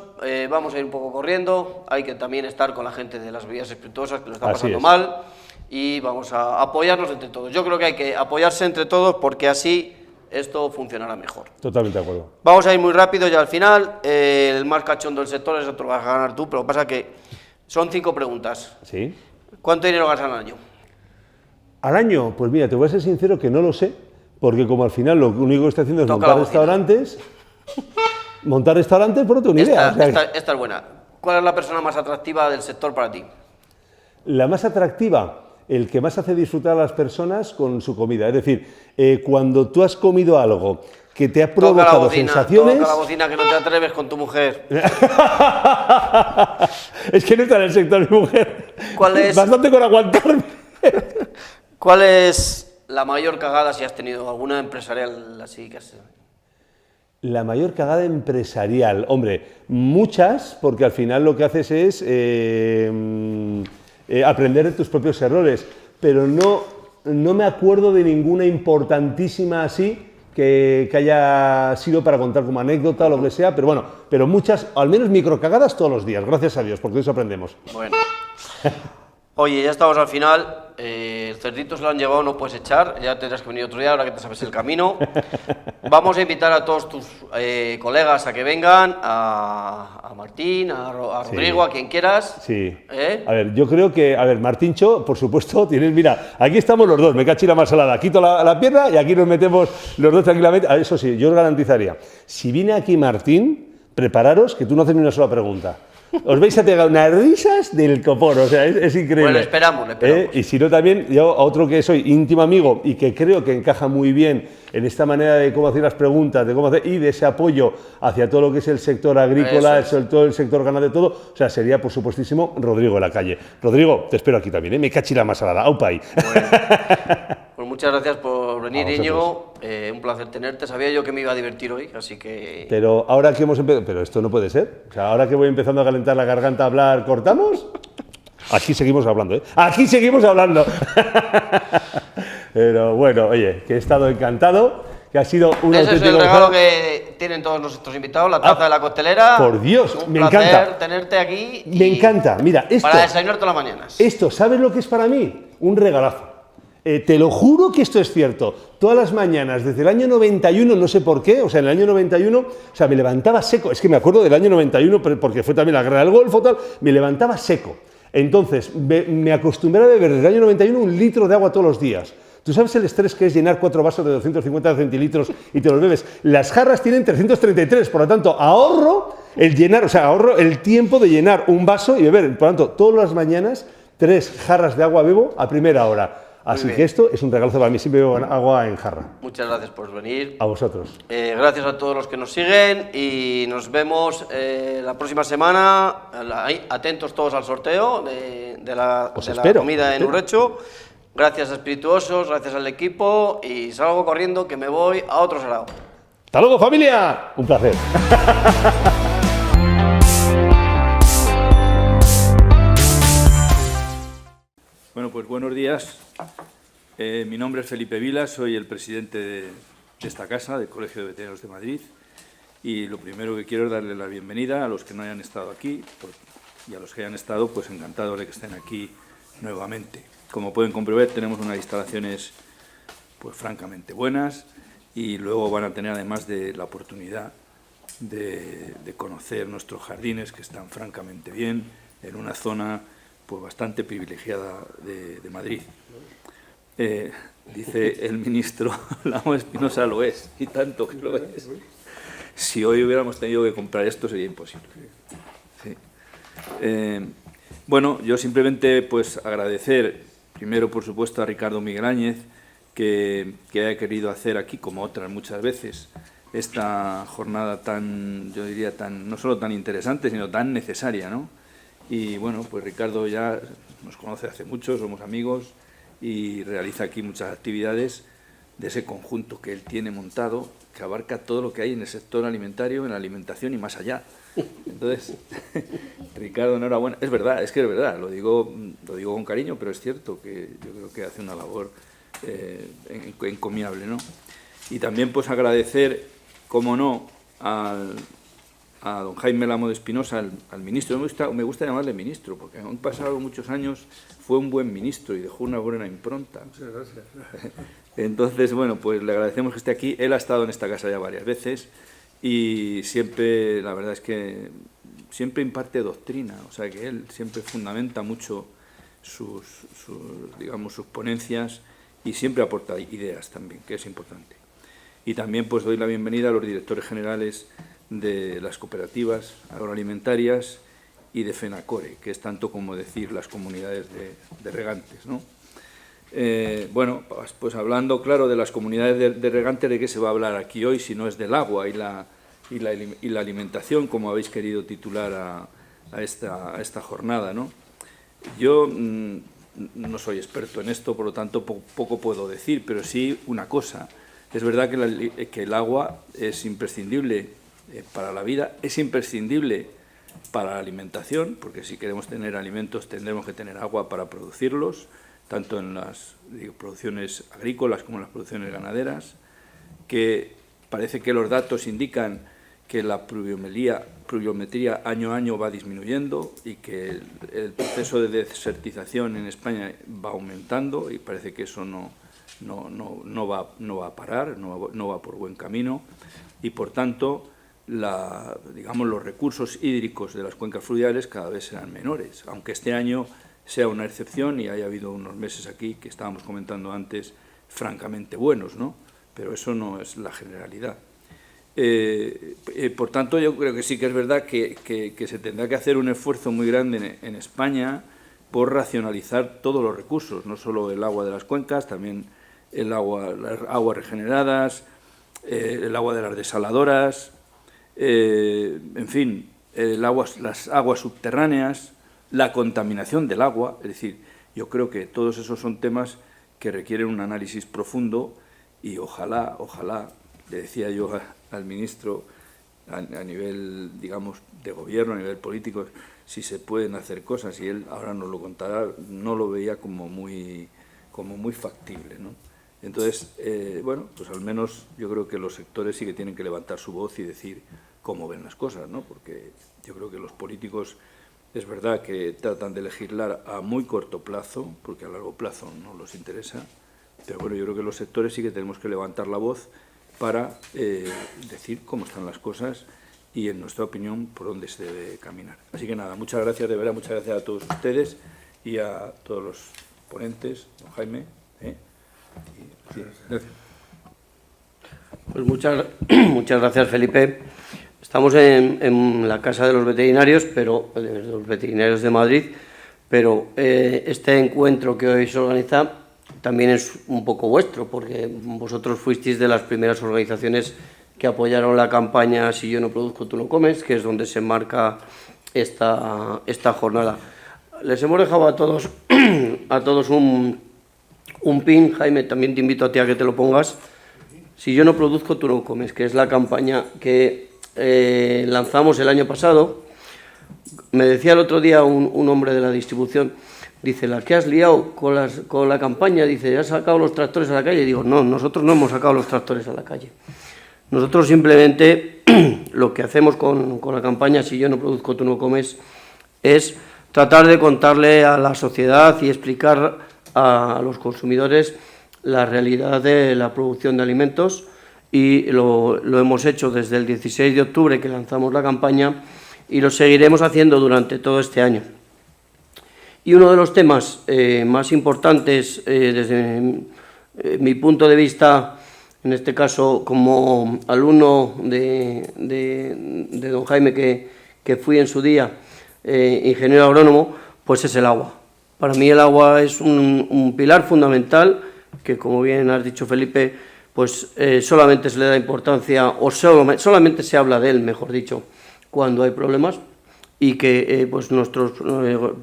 vamos a ir un poco corriendo, hay que también estar con la gente de las bebidas espirituosas que lo está pasando mal y vamos a apoyarnos entre todos. Yo creo que hay que apoyarse entre todos porque así esto funcionará mejor. Totalmente de acuerdo. Vamos a ir muy rápido ya al final. El más cachondo del sector es otro que vas a ganar tú, pero lo que pasa es que son 5 preguntas. ¿Sí? ¿Cuánto dinero ganas al año? Al año, pues mira, te voy a ser sincero que no lo sé, porque como al final lo único que estoy haciendo es montar restaurantes. Montar restaurantes, por otra idea. Esta es buena. ¿Cuál es la persona más atractiva del sector para ti? La más atractiva, el que más hace disfrutar a las personas con su comida. Es decir, cuando tú has comido algo que te ha provocado sensaciones... Toca la bocina, que no te atreves con tu mujer. Es que no está en el sector mi mujer. ¿Cuál es? Bastante con aguantarme. ¿Cuál es la mayor cagada si has tenido alguna empresarial así que has... La mayor cagada empresarial, hombre, muchas, porque al final lo que haces es aprender de tus propios errores, pero no me acuerdo de ninguna importantísima así que haya sido para contar como anécdota o lo que sea, pero bueno, pero muchas, al menos microcagadas todos los días, gracias a Dios, porque de eso aprendemos. Bueno. Oye, ya estamos al final, el cerdito se lo han llevado, no puedes echar, ya tendrás que venir otro día, ahora que te sabes el camino. Vamos a invitar a todos tus colegas a que vengan, a Martín, a Rodrigo, a quien quieras. Sí. A ver, yo creo que, Martíncho, por supuesto, tienes, mira, aquí estamos los dos, me cachi la más salada, quito la pierna y aquí nos metemos los dos tranquilamente. A ver, eso sí, yo os garantizaría, si viene aquí Martín, prepararos que tú no haces ni una sola pregunta. Os vais a pegar unas risas del copón, o sea, es increíble. Bueno, esperamos. Y si no, también, yo a otro que soy íntimo amigo y que creo que encaja muy bien en esta manera de cómo hacer las preguntas, de cómo hacer, y de ese apoyo hacia todo lo que es el sector agrícola, todo el sector ganadero, todo, o sea, sería, por supuestísimo, Rodrigo de la Calle. Rodrigo, te espero aquí también, me cachi la más salada, aupa ahí. Bueno, pues muchas gracias por venir, Íñigo, un placer tenerte, sabía yo que me iba a divertir hoy, así que... Pero ahora que hemos empezado, pero esto no puede ser, o sea, ahora que voy empezando a calentar la garganta a hablar, ¿cortamos? Aquí seguimos hablando, ¿eh? Aquí seguimos hablando. Pero bueno, oye, que he estado encantado, que ha sido un auténtico... Ese es el regalo que tienen todos nuestros invitados, la taza de la costelera. Por Dios, me encanta. Un placer tenerte aquí. Me encanta, mira, esto... Para desayunar todas las mañanas. Esto, ¿sabes lo que es para mí? Un regalazo. Te lo juro que esto es cierto. Todas las mañanas, desde el año 91, no sé por qué, o sea, en el año 91, o sea, me levantaba seco. Es que me acuerdo del año 91, porque fue también la guerra del Golfo, tal, me levantaba seco. Entonces, me acostumbré a beber desde el año 91 1 litro de agua todos los días. ¿Tú sabes el estrés que es llenar 4 vasos de 250 centilitros y te los bebes? Las jarras tienen 333, por lo tanto, ahorro el tiempo de llenar un vaso y beber. Por lo tanto, todas las mañanas, 3 jarras de agua bebo a primera hora. Así que esto es un regalo para mí, siempre bebo agua en jarra. Muchas gracias por venir. A vosotros. Gracias a todos los que nos siguen y nos vemos la próxima semana. Atentos todos al sorteo de la comida en Urrecho. Gracias a Espirituosos, gracias al equipo y salgo corriendo que me voy a otro sarao. ¡Hasta luego, familia! Un placer. Bueno, pues buenos días. Mi nombre es Felipe Vila, soy el presidente de esta casa, del Colegio de Veterinarios de Madrid, y lo primero que quiero es darle la bienvenida a los que no hayan estado aquí, y a los que hayan estado, pues encantado de que estén aquí nuevamente. Como pueden comprobar, tenemos unas instalaciones pues francamente buenas, y luego van a tener además de la oportunidad de conocer nuestros jardines, que están francamente bien, en una zona pues bastante privilegiada de Madrid. Dice el ministro, Lago Espinosa lo es, y tanto que lo es. si hoy hubiéramos tenido que comprar esto sería imposible. Sí. Bueno, yo simplemente pues agradecer primero, por supuesto, a Ricardo Miguel Áñez que haya querido hacer aquí, como otras muchas veces, esta jornada tan, yo diría, tan, no solo tan interesante, sino tan necesaria, ¿no? Y bueno, pues Ricardo ya nos conoce hace mucho, somos amigos y realiza aquí muchas actividades de ese conjunto que él tiene montado, que abarca todo lo que hay en el sector alimentario, en la alimentación y más allá. Entonces, Ricardo, enhorabuena. Es verdad, es que es verdad, lo digo con cariño, pero es cierto que yo creo que hace una labor encomiable, ¿no? Y también pues agradecer, como no, a don Jaime Lamo de Espinosa, al ministro. Me gusta llamarle ministro, porque han pasado muchos años, fue un buen ministro y dejó una buena impronta. Muchas gracias. Entonces, bueno, pues le agradecemos que esté aquí. Él ha estado en esta casa ya varias veces y siempre, la verdad es que siempre imparte doctrina, o sea que él siempre fundamenta mucho sus ponencias y siempre aporta ideas también, que es importante. Y también pues doy la bienvenida a los directores generales de las cooperativas agroalimentarias y de FENACORE, que es tanto como decir las comunidades de regantes, ¿no? Bueno, pues hablando, claro, de las comunidades de regantes, ¿de qué se va a hablar aquí hoy si no es del agua y la alimentación, como habéis querido titular a esta jornada, ¿no? Yo no soy experto en esto, por lo tanto poco puedo decir, pero sí una cosa. Es verdad que el agua es imprescindible para la vida, es imprescindible para la alimentación, porque si queremos tener alimentos tendremos que tener agua para producirlos, tanto en las producciones agrícolas como en las producciones ganaderas, que parece que los datos indican que la pluviometría año a año va disminuyendo y que el proceso de desertización en España va aumentando y parece que eso no va a parar, no va por buen camino y, por tanto, los recursos hídricos de las cuencas fluviales cada vez serán menores, aunque este año sea una excepción y haya habido unos meses aquí que estábamos comentando antes francamente buenos, ¿no? Pero eso no es la generalidad. Por tanto, yo creo que sí que es verdad que se tendrá que hacer un esfuerzo muy grande en España por racionalizar todos los recursos, no solo el agua de las cuencas, también las aguas regeneradas, el agua de las desaladoras, en fin, las aguas subterráneas, la contaminación del agua. Es decir, yo creo que todos esos son temas que requieren un análisis profundo y ojalá, le decía yo al ministro, a nivel, digamos, de gobierno, a nivel político, si se pueden hacer cosas, y él ahora nos lo contará, no lo veía como muy factible, ¿no? Entonces, bueno, pues al menos yo creo que los sectores sí que tienen que levantar su voz y decir cómo ven las cosas, ¿no? Porque yo creo que los políticos es verdad que tratan de legislar a muy corto plazo, porque a largo plazo no los interesa, pero bueno, yo creo que los sectores sí que tenemos que levantar la voz para decir cómo están las cosas y, en nuestra opinión, por dónde se debe caminar. Así que nada, muchas gracias, de verdad, muchas gracias a todos ustedes y a todos los ponentes, don Jaime. Sí, gracias. Pues muchas gracias, Felipe. Estamos en la Casa de los Veterinarios, de los Veterinarios de Madrid, pero este encuentro que hoy se organiza también es un poco vuestro, porque vosotros fuisteis de las primeras organizaciones que apoyaron la campaña Si yo no produzco, tú no comes, que es donde se enmarca esta jornada. Les hemos dejado a todos un pin. Jaime, también te invito a ti a que te lo pongas. Si yo no produzco, tú no comes, que es la campaña que lanzamos el año pasado. Me decía el otro día un hombre de la distribución, dice, la que has liado con la campaña, dice, ¿has sacado los tractores a la calle? Y digo, no, nosotros no hemos sacado los tractores a la calle. Nosotros simplemente lo que hacemos con la campaña Si yo no produzco, tú no comes, es tratar de contarle a la sociedad y explicar a los consumidores la realidad de la producción de alimentos, y lo hemos hecho desde el 16 de octubre que lanzamos la campaña y lo seguiremos haciendo durante todo este año. Y uno de los temas más importantes desde mi punto de vista en este caso como alumno de don Jaime, que fui en su día ingeniero agrónomo, pues es el agua. Para mí el agua es un pilar fundamental que, como bien has dicho, Felipe, pues solamente se le da importancia, o solamente se habla de él, mejor dicho, cuando hay problemas, y que pues nuestros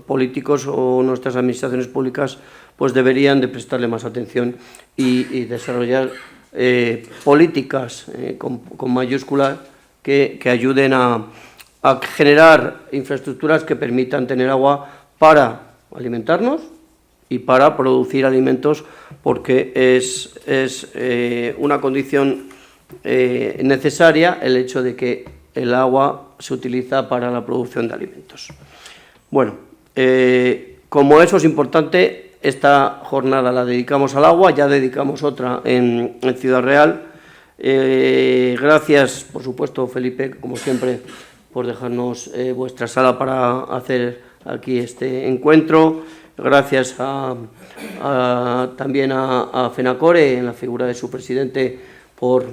políticos o nuestras administraciones públicas pues deberían de prestarle más atención y desarrollar políticas con mayúsculas que ayuden a generar infraestructuras que permitan tener agua para alimentarnos y para producir alimentos, porque es una condición necesaria el hecho de que el agua se utiliza para la producción de alimentos. Bueno, como eso es importante, esta jornada la dedicamos al agua, ya dedicamos otra en Ciudad Real. Gracias, por supuesto, Felipe, como siempre, por dejarnos vuestra sala para hacer aquí este encuentro. Gracias también a FENACORE, en la figura de su presidente, por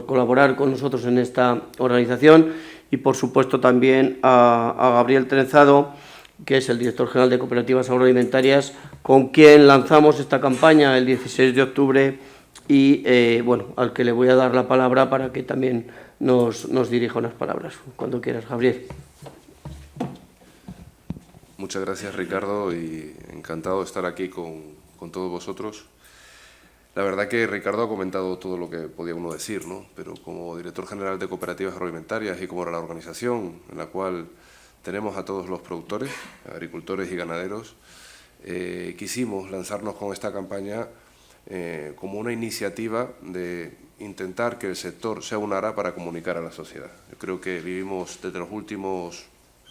colaborar con nosotros en esta organización, y por supuesto también a Gabriel Trenzado, que es el director general de Cooperativas Agroalimentarias, con quien lanzamos esta campaña el 16 de octubre y bueno, al que le voy a dar la palabra para que también nos dirija unas palabras. Cuando quieras, Gabriel. Muchas gracias, Ricardo, y encantado de estar aquí con todos vosotros. La verdad que Ricardo ha comentado todo lo que podía uno decir, ¿no? Pero como director general de Cooperativas Agroalimentarias y como era la organización en la cual tenemos a todos los productores, agricultores y ganaderos, quisimos lanzarnos con esta campaña como una iniciativa de intentar que el sector se unara para comunicar a la sociedad. Yo creo que vivimos desde los últimos,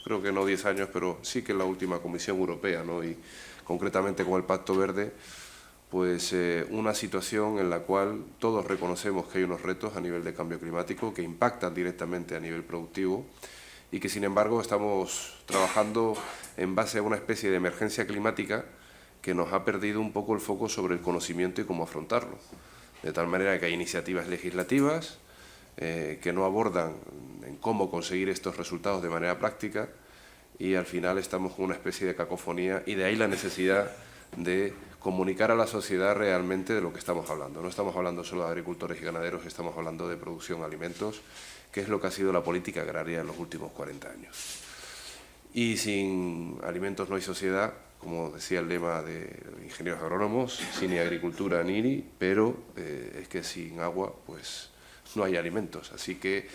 creo que no 10 años, pero sí que en la última Comisión Europea, ¿no? Y concretamente con el Pacto Verde, pues una situación en la cual todos reconocemos que hay unos retos a nivel de cambio climático que impactan directamente a nivel productivo y que, sin embargo, estamos trabajando en base a una especie de emergencia climática que nos ha perdido un poco el foco sobre el conocimiento y cómo afrontarlo. De tal manera que hay iniciativas legislativas que no abordan en cómo conseguir estos resultados de manera práctica y al final estamos con una especie de cacofonía, y de ahí la necesidad de comunicar a la sociedad realmente de lo que estamos hablando. No estamos hablando solo de agricultores y ganaderos, estamos hablando de producción de alimentos, que es lo que ha sido la política agraria en los últimos 40 años. Y sin alimentos no hay sociedad, como decía el lema de ingenieros agrónomos, sin ni agricultura ni IRI, pero es que sin agua pues no hay alimentos. Así que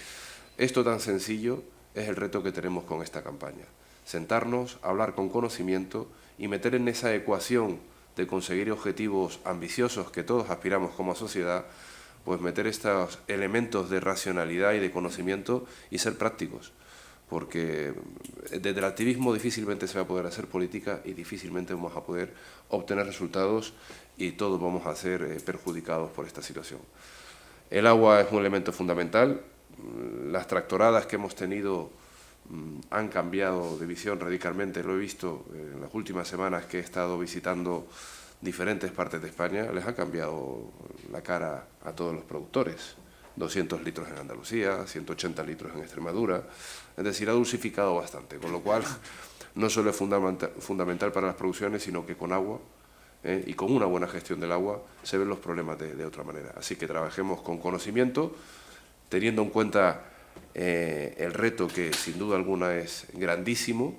esto tan sencillo es el reto que tenemos con esta campaña. Sentarnos, hablar con conocimiento y meter en esa ecuación de conseguir objetivos ambiciosos que todos aspiramos como sociedad, pues meter estos elementos de racionalidad y de conocimiento y ser prácticos. Porque desde el activismo difícilmente se va a poder hacer política y difícilmente vamos a poder obtener resultados y todos vamos a ser perjudicados por esta situación. El agua es un elemento fundamental. Las tractoradas que hemos tenido han cambiado de visión radicalmente. Lo he visto en las últimas semanas que he estado visitando diferentes partes de España. Les ha cambiado la cara a todos los productores. 200 litros en Andalucía, 180 litros en Extremadura. Es decir, ha dulcificado bastante, con lo cual no solo es fundamental para las producciones, sino que con agua y con una buena gestión del agua se ven los problemas de otra manera. Así que trabajemos con conocimiento, teniendo en cuenta el reto que sin duda alguna es grandísimo,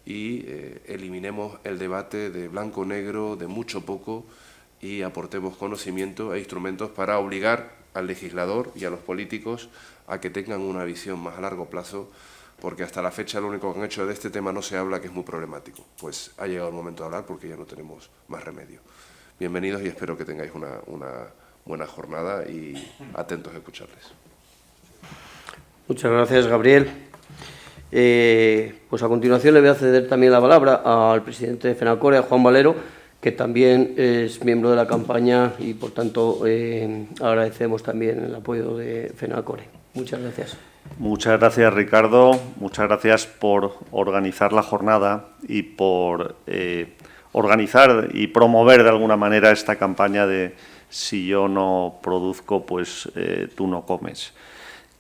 y eliminemos el debate de blanco-negro, de mucho-poco, y aportemos conocimiento e instrumentos para obligar al legislador y a los políticos a que tengan una visión más a largo plazo, porque hasta la fecha lo único que han hecho de este tema no se habla, que es muy problemático. Pues ha llegado el momento de hablar porque ya no tenemos más remedio. Bienvenidos y espero que tengáis una buena jornada y atentos a escucharles. Muchas gracias, Gabriel. Pues a continuación le voy a ceder también la palabra al presidente de FENACORE, a Juan Valero, que también es miembro de la campaña y, por tanto, agradecemos también el apoyo de FENACORE. Muchas gracias. Muchas gracias, Ricardo. Muchas gracias por organizar la jornada y por organizar y promover de alguna manera esta campaña de si yo no produzco, pues tú no comes.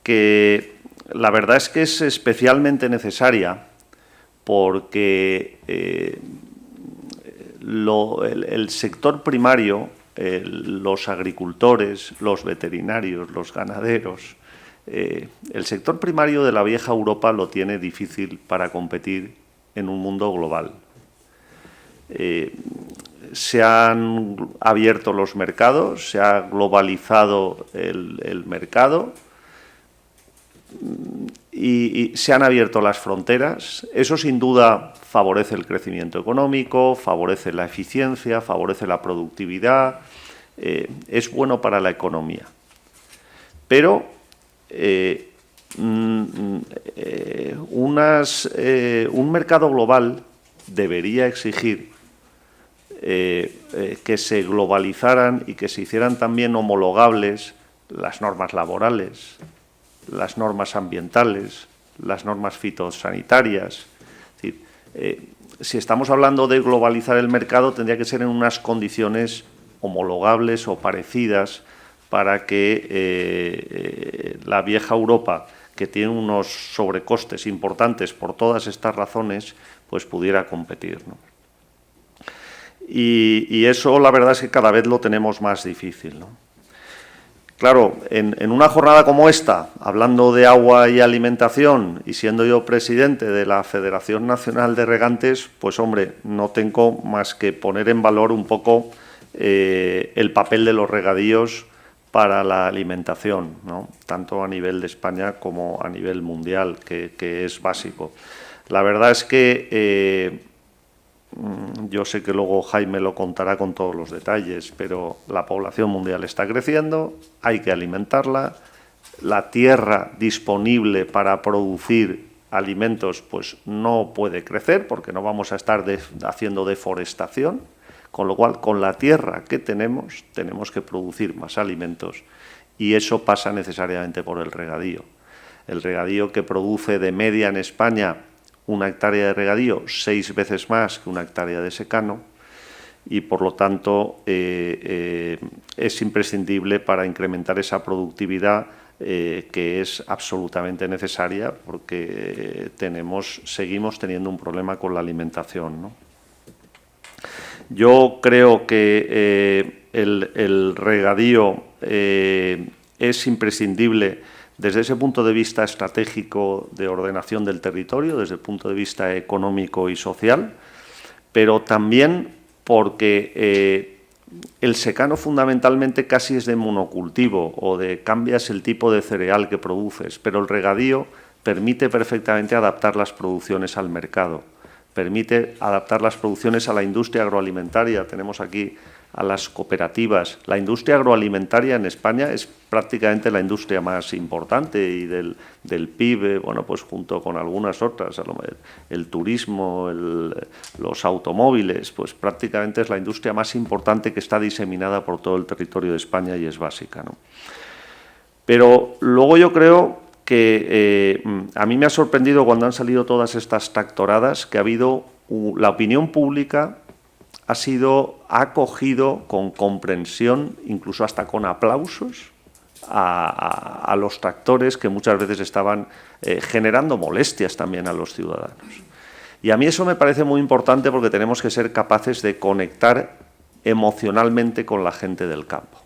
Que la verdad es que es especialmente necesaria porque el sector primario, los agricultores, los veterinarios, los ganaderos, el sector primario de la vieja Europa lo tiene difícil para competir en un mundo global. Se han abierto los mercados, se ha globalizado el mercado y se han abierto las fronteras. Eso sin duda favorece el crecimiento económico, favorece la eficiencia, favorece la productividad, es bueno para la economía. Pero un mercado global debería exigir que se globalizaran y que se hicieran también homologables las normas laborales, las normas ambientales, las normas fitosanitarias. Es decir, si estamos hablando de globalizar el mercado, tendría que ser en unas condiciones homologables o parecidas para que la vieja Europa, que tiene unos sobrecostes importantes por todas estas razones, pues pudiera competir, ¿no? Y eso, la verdad es que cada vez lo tenemos más difícil, ¿no? Claro, en una jornada como esta, hablando de agua y alimentación, y siendo yo presidente de la Federación Nacional de Regantes, pues hombre, no tengo más que poner en valor un poco el papel de los regadíos para la alimentación, ¿no? Tanto a nivel de España como a nivel mundial, que es básico. La verdad es que yo sé que luego Jaime lo contará con todos los detalles, pero la población mundial está creciendo, hay que alimentarla, la tierra disponible para producir alimentos pues no puede crecer porque no vamos a estar haciendo deforestación, con lo cual con la tierra que tenemos que producir más alimentos y eso pasa necesariamente por el regadío. El regadío que produce de media en España una hectárea de regadío 6 veces más que una hectárea de secano y, por lo tanto, es imprescindible para incrementar esa productividad que es absolutamente necesaria porque seguimos teniendo un problema con la alimentación, ¿no? Yo creo que el regadío es imprescindible desde ese punto de vista estratégico de ordenación del territorio, desde el punto de vista económico y social, pero también porque el secano fundamentalmente casi es de monocultivo o de cambias el tipo de cereal que produces, pero el regadío permite perfectamente adaptar las producciones al mercado, permite adaptar las producciones a la industria agroalimentaria. Tenemos aquí a las cooperativas. La industria agroalimentaria en España es prácticamente la industria más importante y del PIB, bueno, pues junto con algunas otras, el turismo, los automóviles, pues prácticamente es la industria más importante que está diseminada por todo el territorio de España y es básica, ¿no? Pero luego yo creo que a mí me ha sorprendido cuando han salido todas estas tractoradas que ha habido la opinión pública ha acogido con comprensión, incluso hasta con aplausos, a los tractores que muchas veces estaban generando molestias también a los ciudadanos. Y a mí eso me parece muy importante porque tenemos que ser capaces de conectar emocionalmente con la gente del campo.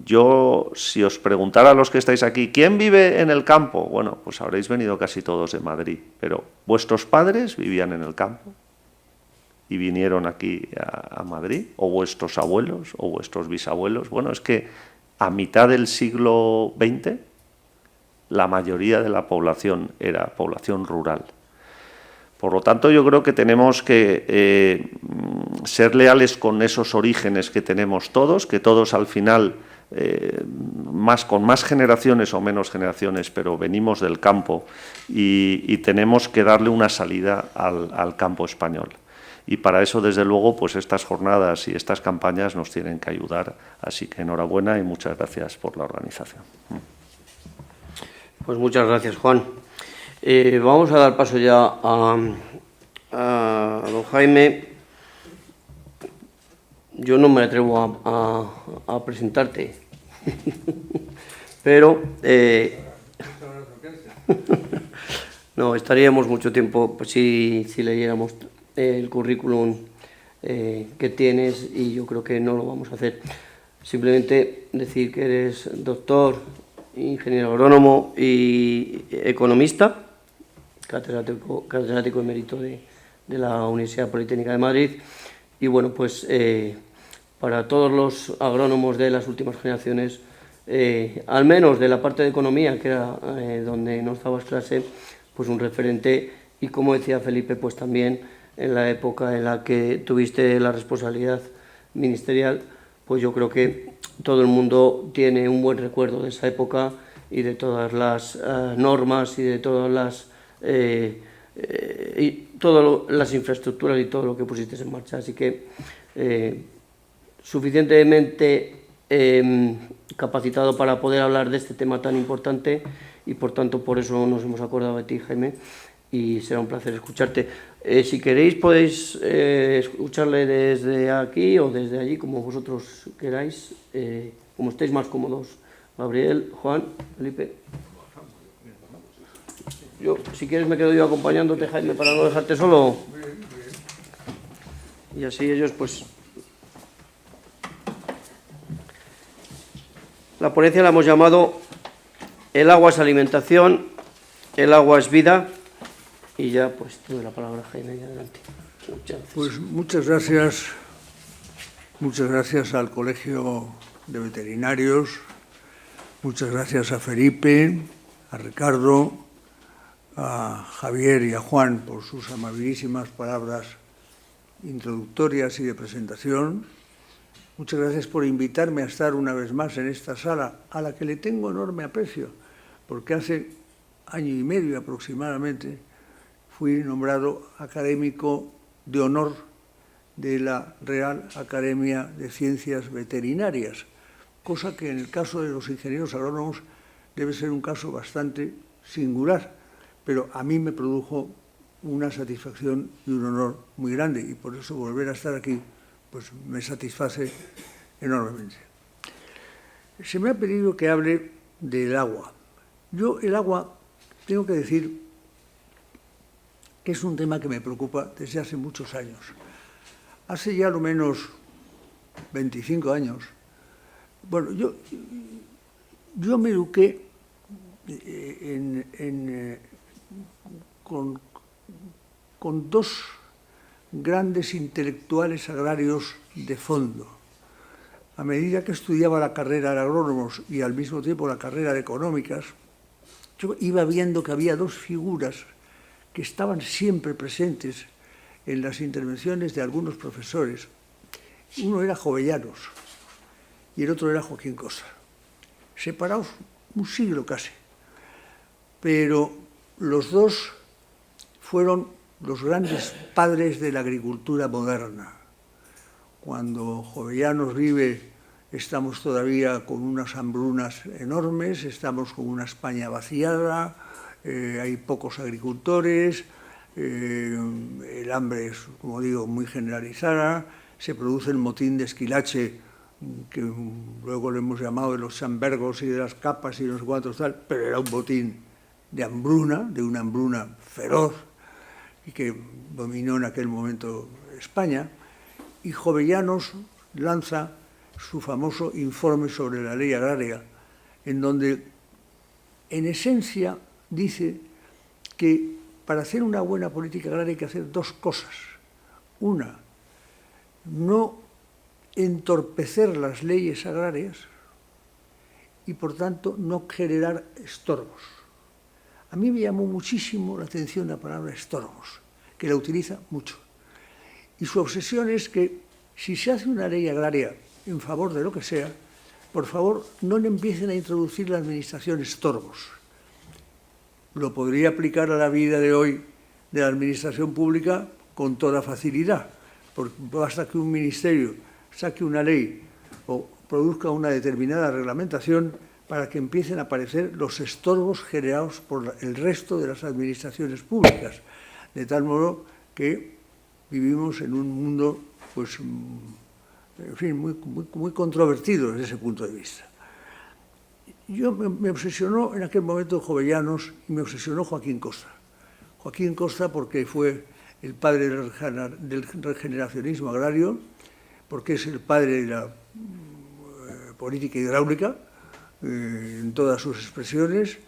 Yo, si os preguntara a los que estáis aquí, ¿quién vive en el campo? Bueno, pues habréis venido casi todos de Madrid, pero ¿vuestros padres vivían en el campo y vinieron aquí a Madrid? ¿O vuestros abuelos o vuestros bisabuelos? Bueno, es que a mitad del siglo XX la mayoría de la población era población rural. Por lo tanto, yo creo que tenemos que ser leales con esos orígenes que tenemos todos, que todos al final, con más generaciones o menos generaciones, pero venimos del campo y tenemos que darle una salida al campo español. Y para eso, desde luego, pues estas jornadas y estas campañas nos tienen que ayudar. Así que enhorabuena y muchas gracias por la organización. Pues muchas gracias, Juan. Vamos a dar paso ya a don Jaime, yo no me atrevo a presentarte, pero no, estaríamos mucho tiempo pues, si leyéramos el currículum que tienes, y yo creo que no lo vamos a hacer. Simplemente decir que eres doctor, ingeniero agrónomo y economista, catedrático emérito de la Universidad Politécnica de Madrid, y bueno, pues para todos los agrónomos de las últimas generaciones, al menos de la parte de economía, que era donde nos dabas clase, pues un referente, y como decía Felipe, pues también en la época en la que tuviste la responsabilidad ministerial, pues yo creo que todo el mundo tiene un buen recuerdo de esa época y de todas las normas y de todas las infraestructuras y todo lo que pusiste en marcha. Así que suficientemente capacitado para poder hablar de este tema tan importante, y por tanto por eso nos hemos acordado de ti, Jaime, y será un placer escucharte. Si queréis podéis escucharle desde aquí o desde allí, como vosotros queráis, como estéis más cómodos. Gabriel, Juan, Felipe. Yo, si quieres me quedo yo acompañándote, Jaime, para no dejarte solo. Y así ellos pues... La ponencia la hemos llamado El agua es alimentación, el agua es vida. Y ya, pues, te doy la palabra, Jaime, y adelante. Muchas gracias. Pues muchas gracias al Colegio de Veterinarios, muchas gracias a Felipe, a Ricardo, a Javier y a Juan por sus amabilísimas palabras introductorias y de presentación. Muchas gracias por invitarme a estar una vez más en esta sala, a la que le tengo enorme aprecio, porque hace año y medio aproximadamente fui nombrado académico de honor de la Real Academia de Ciencias Veterinarias, cosa que en el caso de los ingenieros agrónomos debe ser un caso bastante singular, pero a mí me produjo una satisfacción y un honor muy grande, y por eso volver a estar aquí pues me satisface enormemente. Se me ha pedido que hable del agua. Yo el agua, tengo que decir, que es un tema que me preocupa desde hace muchos años. Hace ya lo menos 25 años, bueno, yo me eduqué con dos grandes intelectuales agrarios de fondo. A medida que estudiaba la carrera de agrónomos y al mismo tiempo la carrera de económicas, yo iba viendo que había dos figuras que estaban siempre presentes en las intervenciones de algunos profesores. Uno era Jovellanos y el otro era Joaquín Cosa, separados un siglo casi, pero los dos fueron los grandes padres de la agricultura moderna. Cuando Jovellanos vive, estamos todavía con unas hambrunas enormes, estamos con una España vaciada, hay pocos agricultores, el hambre es, como digo, muy generalizada, se produce el motín de Esquilache, que luego lo hemos llamado de los chambergos y de las capas y los cuantos tal, pero era un botín de hambruna, de una hambruna feroz, y que dominó en aquel momento España, y Jovellanos lanza su famoso informe sobre la ley agraria, en donde, en esencia, dice que para hacer una buena política agraria hay que hacer dos cosas. Una, no entorpecer las leyes agrarias y, por tanto, no generar estorbos. A mí me llamó muchísimo la atención la palabra estorbos, que la utiliza mucho. Y su obsesión es que si se hace una ley agraria en favor de lo que sea, por favor, no le empiecen a introducir la administración estorbos. Lo podría aplicar a la vida de hoy de la administración pública con toda facilidad, porque basta que un ministerio saque una ley o produzca una determinada reglamentación para que empiecen a aparecer los estorbos generados por el resto de las administraciones públicas, de tal modo que vivimos en un mundo, pues, en fin, muy controvertido desde ese punto de vista. Yo me obsesionó en aquel momento Jovellanos y me obsesionó Joaquín Costa. Joaquín Costa porque fue el padre del regeneracionismo agrario, porque es el padre de la política hidráulica en todas sus expresiones,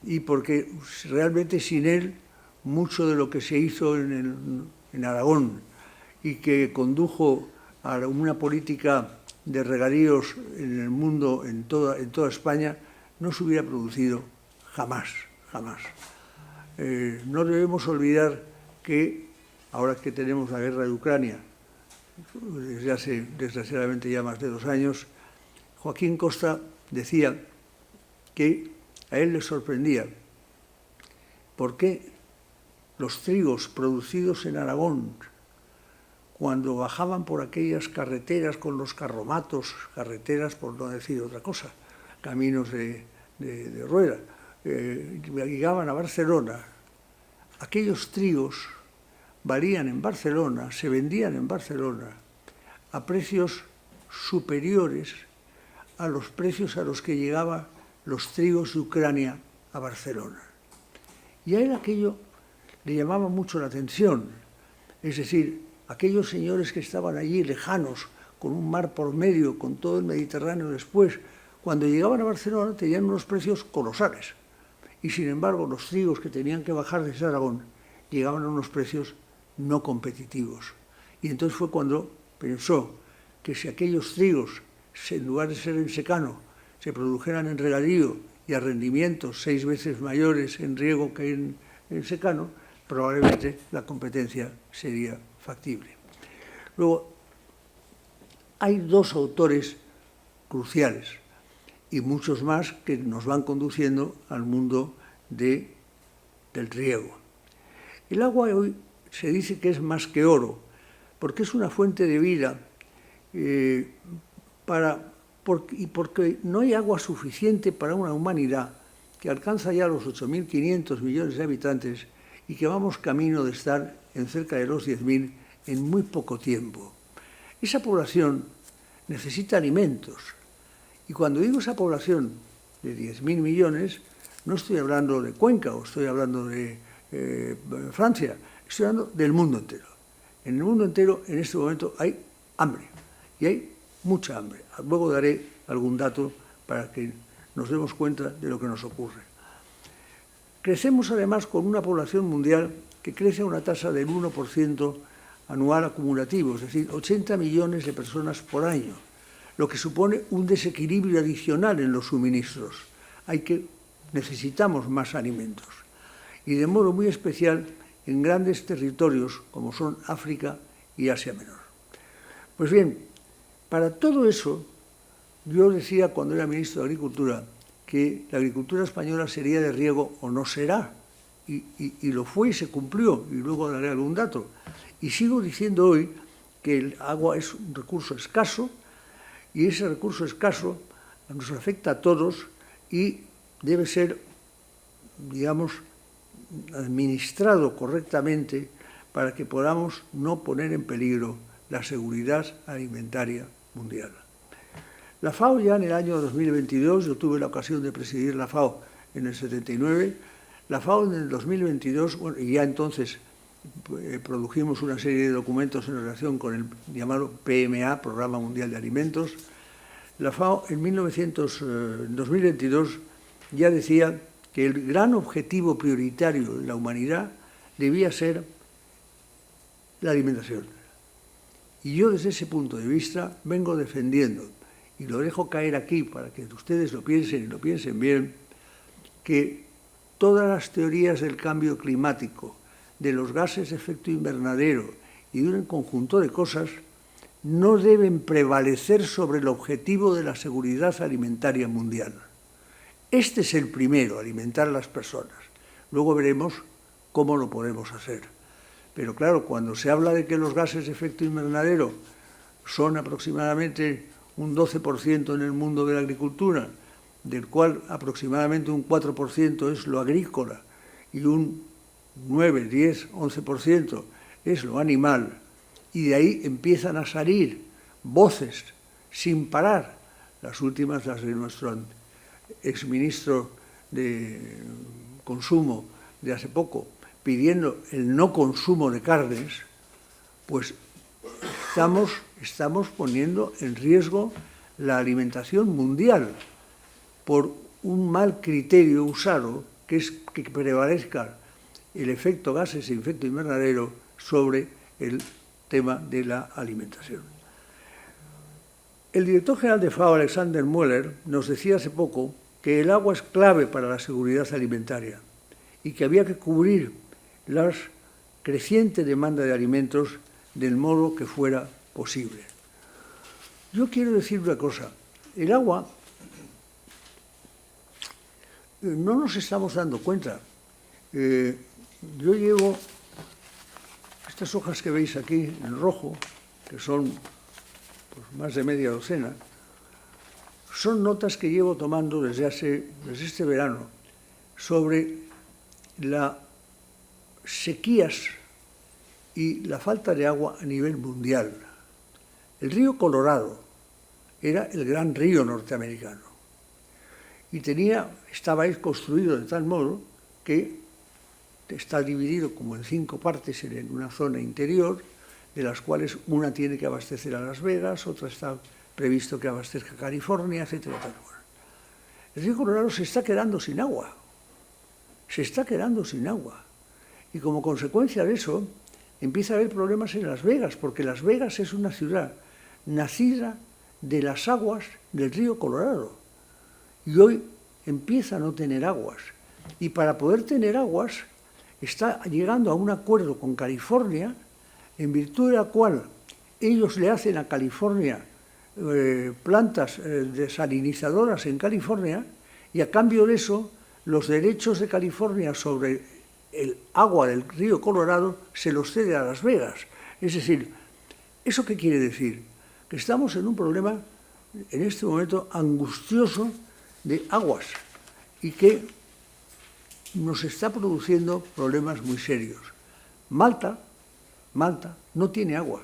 y porque realmente sin él mucho de lo que se hizo en Aragón y que condujo a una política de regadíos en el mundo, en toda España, no se hubiera producido jamás, jamás. No debemos olvidar que, ahora que tenemos la guerra de Ucrania, desde hace desgraciadamente ya más de 2 años, Joaquín Costa decía que a él le sorprendía por qué los trigos producidos en Aragón, cuando bajaban por aquellas carreteras con los carromatos, carreteras por no decir otra cosa, caminos de rueda, llegaban a Barcelona, aquellos trigos valían en Barcelona, se vendían en Barcelona a precios superiores a los precios a los que llegaban los trigos de Ucrania a Barcelona. Y a él aquello le llamaba mucho la atención, es decir, aquellos señores que estaban allí lejanos, con un mar por medio, con todo el Mediterráneo después, cuando llegaban a Barcelona tenían unos precios colosales. Y sin embargo, los trigos que tenían que bajar desde Aragón llegaban a unos precios no competitivos. Y entonces fue cuando pensó que si aquellos trigos, en lugar de ser en secano, se produjeran en regadío y a rendimientos 6 veces mayores en riego que en secano, probablemente la competencia sería factible. Luego, hay 2 autores cruciales y muchos más que nos van conduciendo al mundo del riego. El agua hoy se dice que es más que oro, porque es una fuente de vida y porque no hay agua suficiente para una humanidad que alcanza ya los 8.500 millones de habitantes y que vamos camino de estar en cerca de los 10.000 en muy poco tiempo. Esa población necesita alimentos. Y cuando digo esa población de 10.000 millones, no estoy hablando de Cuenca o estoy hablando de Francia, estoy hablando del mundo entero. En el mundo entero, en este momento, hay hambre. Y hay mucha hambre. Luego daré algún dato para que nos demos cuenta de lo que nos ocurre. Crecemos además con una población mundial que crece a una tasa del 1% anual acumulativo, es decir, 80 millones de personas por año, lo que supone un desequilibrio adicional en los suministros. Necesitamos más alimentos. Y de modo muy especial en grandes territorios como son África y Asia Menor. Pues bien, para todo eso, yo decía cuando era ministro de Agricultura que la agricultura española sería de riego o no será. Y lo fue y se cumplió, y luego daré algún dato. Y sigo diciendo hoy que el agua es un recurso escaso, y ese recurso escaso nos afecta a todos y debe ser, digamos, administrado correctamente para que podamos no poner en peligro la seguridad alimentaria mundial. La FAO ya en el año 2022, yo tuve la ocasión de presidir la FAO en el 79, la FAO en el 2022, bueno, y ya entonces produjimos una serie de documentos en relación con el llamado PMA, Programa Mundial de Alimentos. La FAO en 2022 ya decía que el gran objetivo prioritario de la humanidad debía ser la alimentación. Y yo desde ese punto de vista vengo defendiendo, y lo dejo caer aquí para que ustedes lo piensen y lo piensen bien, que todas las teorías del cambio climático, de los gases de efecto invernadero y de un conjunto de cosas no deben prevalecer sobre el objetivo de la seguridad alimentaria mundial. Este es el primero, alimentar a las personas. Luego veremos cómo lo podemos hacer. Pero claro, cuando se habla de que los gases de efecto invernadero son aproximadamente un 12% en el mundo de la agricultura, del cual aproximadamente un 4% es lo agrícola y un 9, 10, 11% es lo animal, y de ahí empiezan a salir voces sin parar, las últimas las de nuestro exministro de Consumo de hace poco, pidiendo el no consumo de carnes, pues estamos poniendo en riesgo la alimentación mundial por un mal criterio usado, que es que prevalezca el efecto gases y el efecto invernadero sobre el tema de la alimentación. El director general de FAO, Alexander Mueller, nos decía hace poco que el agua es clave para la seguridad alimentaria y que había que cubrir la creciente demanda de alimentos del modo que fuera posible. Yo quiero decir una cosa, el agua, no nos estamos dando cuenta. Yo llevo estas hojas que veis aquí en rojo, que son pues, más de media docena, son notas que llevo tomando desde este verano sobre las sequías y la falta de agua a nivel mundial. El río Colorado era el gran río norteamericano y estaba construido de tal modo que está dividido como en 5 partes en una zona interior, de las cuales una tiene que abastecer a Las Vegas, otra está previsto que abastezca a California, etcétera, etcétera. El río Colorado se está quedando sin agua. Se está quedando sin agua. Y como consecuencia de eso, empieza a haber problemas en Las Vegas, porque Las Vegas es una ciudad nacida de las aguas del río Colorado. Y hoy empieza a no tener aguas. Y para poder tener aguas, está llegando a un acuerdo con California, en virtud de la cual ellos le hacen a California plantas desalinizadoras en California, y a cambio de eso, los derechos de California sobre el agua del río Colorado se los cede a Las Vegas. Es decir, ¿eso qué quiere decir? Que estamos en un problema, en este momento, angustioso de aguas y que nos está produciendo problemas muy serios. Malta no tiene agua.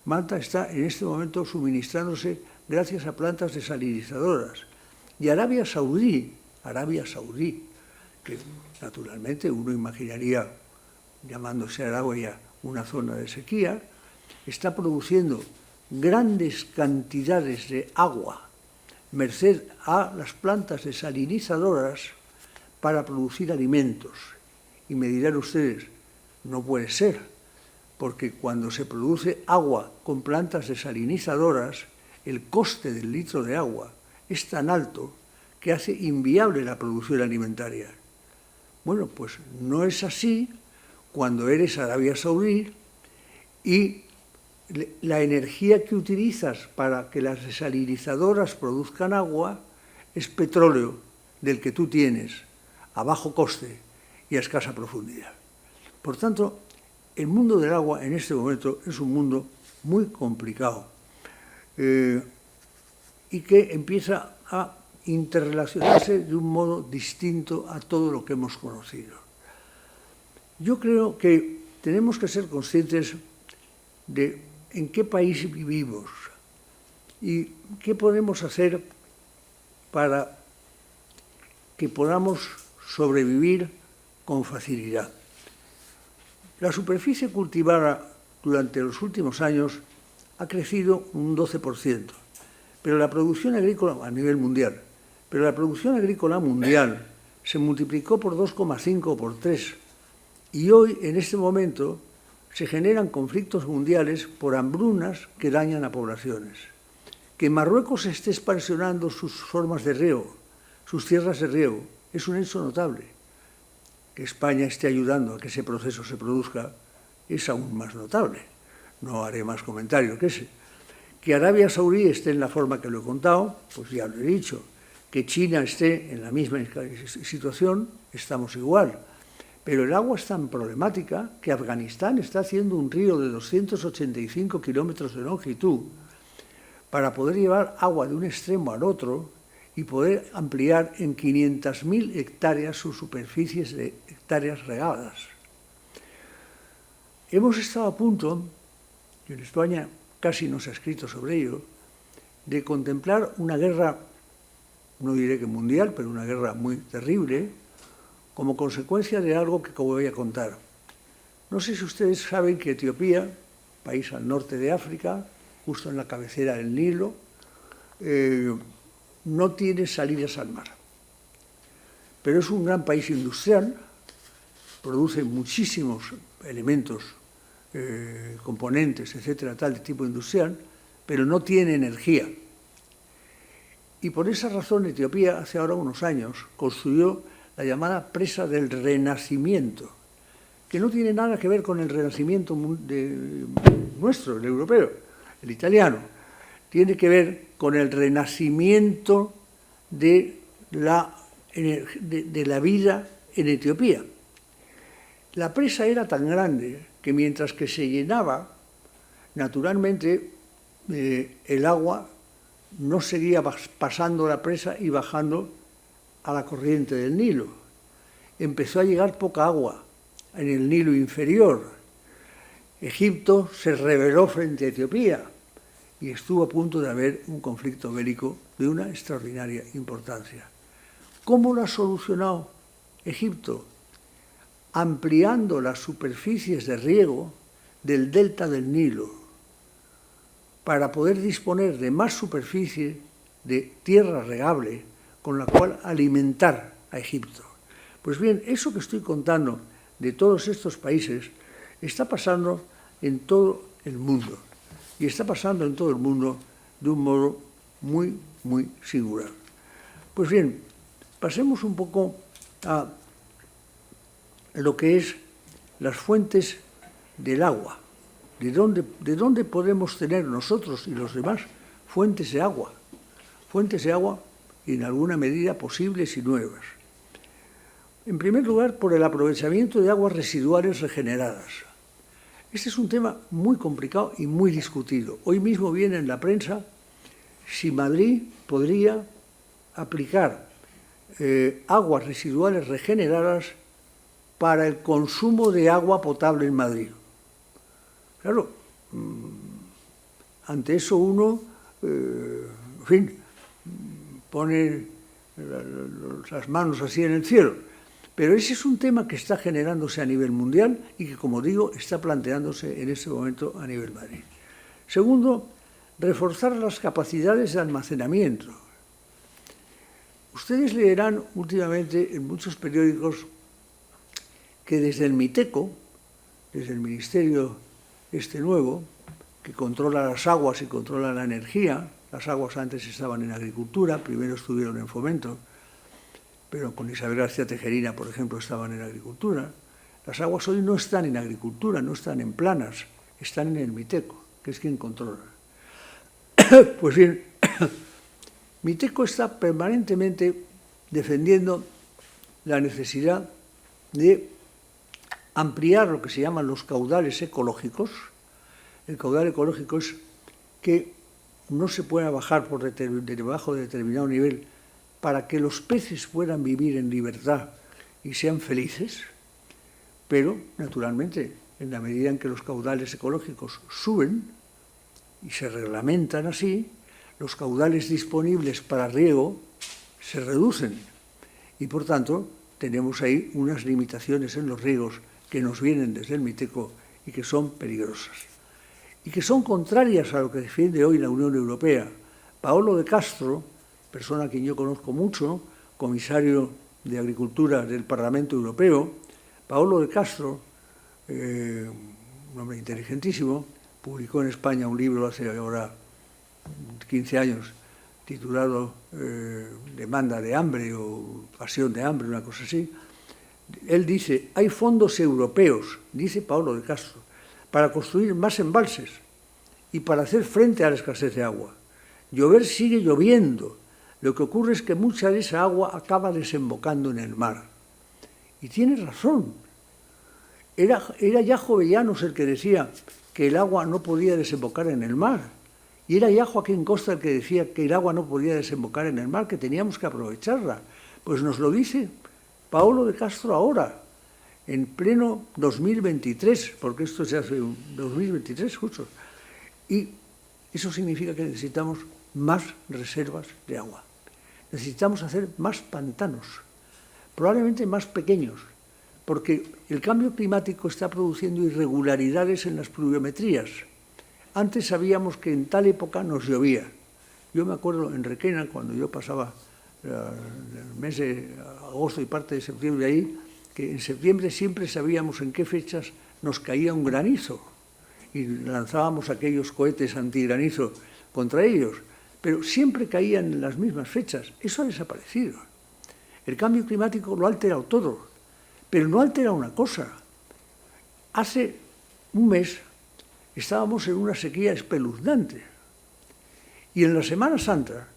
Malta está en este momento suministrándose gracias a plantas desalinizadoras. Y Arabia Saudí, que naturalmente uno imaginaría, llamándose Arabia, una zona de sequía, está produciendo grandes cantidades de agua, merced a las plantas desalinizadoras, para producir alimentos. Y me dirán ustedes, no puede ser, porque cuando se produce agua con plantas desalinizadoras, el coste del litro de agua es tan alto que hace inviable la producción alimentaria. Bueno, pues no es así cuando eres Arabia Saudí y la energía que utilizas para que las desalinizadoras produzcan agua es petróleo del que tú tienes a bajo coste y a escasa profundidad. Por tanto, el mundo del agua en este momento es un mundo muy complicado y que empieza a interrelacionarse de un modo distinto a todo lo que hemos conocido. Yo creo que tenemos que ser conscientes de en qué país vivimos y qué podemos hacer para que podamos sobrevivir con facilidad. La superficie cultivada durante los últimos años ha crecido un 12%, pero la producción agrícola a nivel mundial, se multiplicó por 2,5 o por 3, y hoy, en este momento, se generan conflictos mundiales por hambrunas que dañan a poblaciones. Que Marruecos esté expansionando sus formas de riego, sus tierras de riego, es un hecho notable. Que España esté ayudando a que ese proceso se produzca es aún más notable. No haré más comentarios que ese. Que Arabia Saudí esté en la forma que lo he contado, pues ya lo he dicho. Que China esté en la misma situación, estamos igual. Pero el agua es tan problemática que Afganistán está haciendo un río de 285 kilómetros de longitud para poder llevar agua de un extremo al otro y poder ampliar en 500.000 hectáreas sus superficies de hectáreas regadas. hemos estado a punto, y en España casi no se ha escrito sobre ello, de contemplar una guerra, no diré que mundial, pero una guerra muy terrible, como consecuencia de algo que voy a contar. No sé si ustedes saben que Etiopía, país al norte de África, justo en la cabecera del Nilo, no tiene salidas al mar. Pero es un gran país industrial, produce muchísimos elementos, componentes, etcétera, tal de tipo industrial, pero no tiene energía. Y por esa razón Etiopía, hace ahora unos años, construyó la llamada presa del Renacimiento, que no tiene nada que ver con el Renacimiento nuestro, el europeo, el italiano. Tiene que ver con el renacimiento de la vida en Etiopía. La presa era tan grande que mientras que se llenaba, naturalmente el agua no seguía pasando la presa y bajando a la corriente del Nilo. Empezó a llegar poca agua en el Nilo inferior. Egipto se rebeló frente a Etiopía y estuvo a punto de haber un conflicto bélico de una extraordinaria importancia. ¿Cómo lo ha solucionado Egipto? Ampliando las superficies de riego del delta del Nilo para poder disponer de más superficie de tierra regable con la cual alimentar a Egipto. Pues bien, eso que estoy contando de todos estos países está pasando en todo el mundo, y está pasando en todo el mundo de un modo muy, muy singular. Pues bien, pasemos un poco a lo que es las fuentes del agua. ¿De dónde podemos tener nosotros y los demás fuentes de agua? Fuentes de agua, en alguna medida, posibles y nuevas. En primer lugar, por el aprovechamiento de aguas residuales regeneradas. Este es un tema muy complicado y muy discutido. Hoy mismo viene en la prensa si Madrid podría aplicar aguas residuales regeneradas para el consumo de agua potable en Madrid. Claro, ante eso uno, en fin, pone las manos así en el cielo. Pero ese es un tema que está generándose a nivel mundial y que, como digo, está planteándose en este momento a nivel Madrid. Segundo, reforzar las capacidades de almacenamiento. Ustedes leerán últimamente en muchos periódicos que desde el MITECO, desde el Ministerio nuevo, que controla las aguas y controla la energía, las aguas antes estaban en agricultura, primero estuvieron en fomento, pero con Isabel García Tejerina, por ejemplo, estaban en agricultura. Las aguas hoy no están en agricultura, no están en planas, están en el MITECO, que es quien controla. Pues bien, MITECO está permanentemente defendiendo la necesidad de ampliar lo que se llaman los caudales ecológicos. El caudal ecológico es que no se pueda bajar por debajo de determinado nivel para que los peces puedan vivir en libertad y sean felices, pero, naturalmente, en la medida en que los caudales ecológicos suben y se reglamentan así, los caudales disponibles para riego se reducen y, por tanto, tenemos ahí unas limitaciones en los riegos que nos vienen desde el MITECO y que son peligrosas y que son contrarias a lo que defiende hoy la Unión Europea. Paolo de Castro, persona a quien yo conozco mucho, comisario de Agricultura del Parlamento Europeo, Paolo de Castro, un hombre inteligentísimo, publicó en España un libro hace ahora 15 años titulado Demanda de hambre o Pasión de hambre, una cosa así. Él dice, hay fondos europeos, dice Paolo de Castro, para construir más embalses y para hacer frente a la escasez de agua. Llover sigue lloviendo. Lo que ocurre es que mucha de esa agua acaba desembocando en el mar. Y tiene razón. Era ya Jovellanos el que decía que el agua no podía desembocar en el mar. Y era ya Joaquín Costa el que decía que el agua no podía desembocar en el mar, que teníamos que aprovecharla. Pues nos lo dice Paolo de Castro ahora. en pleno 2023, porque esto se hace en 2023 justo, y eso significa que necesitamos más reservas de agua. Necesitamos hacer más pantanos, probablemente más pequeños, porque el cambio climático está produciendo irregularidades en las pluviometrías. Antes sabíamos que en tal época nos llovía. Yo me acuerdo en Requena, cuando yo pasaba el mes de agosto y parte de septiembre ahí, que en septiembre siempre sabíamos en qué fechas nos caía un granizo y lanzábamos aquellos cohetes antigranizo contra ellos, pero siempre caían en las mismas fechas. Eso ha desaparecido. El cambio climático lo ha alterado todo, pero no altera una cosa. Hace un mes estábamos en una sequía espeluznante y en la Semana Santa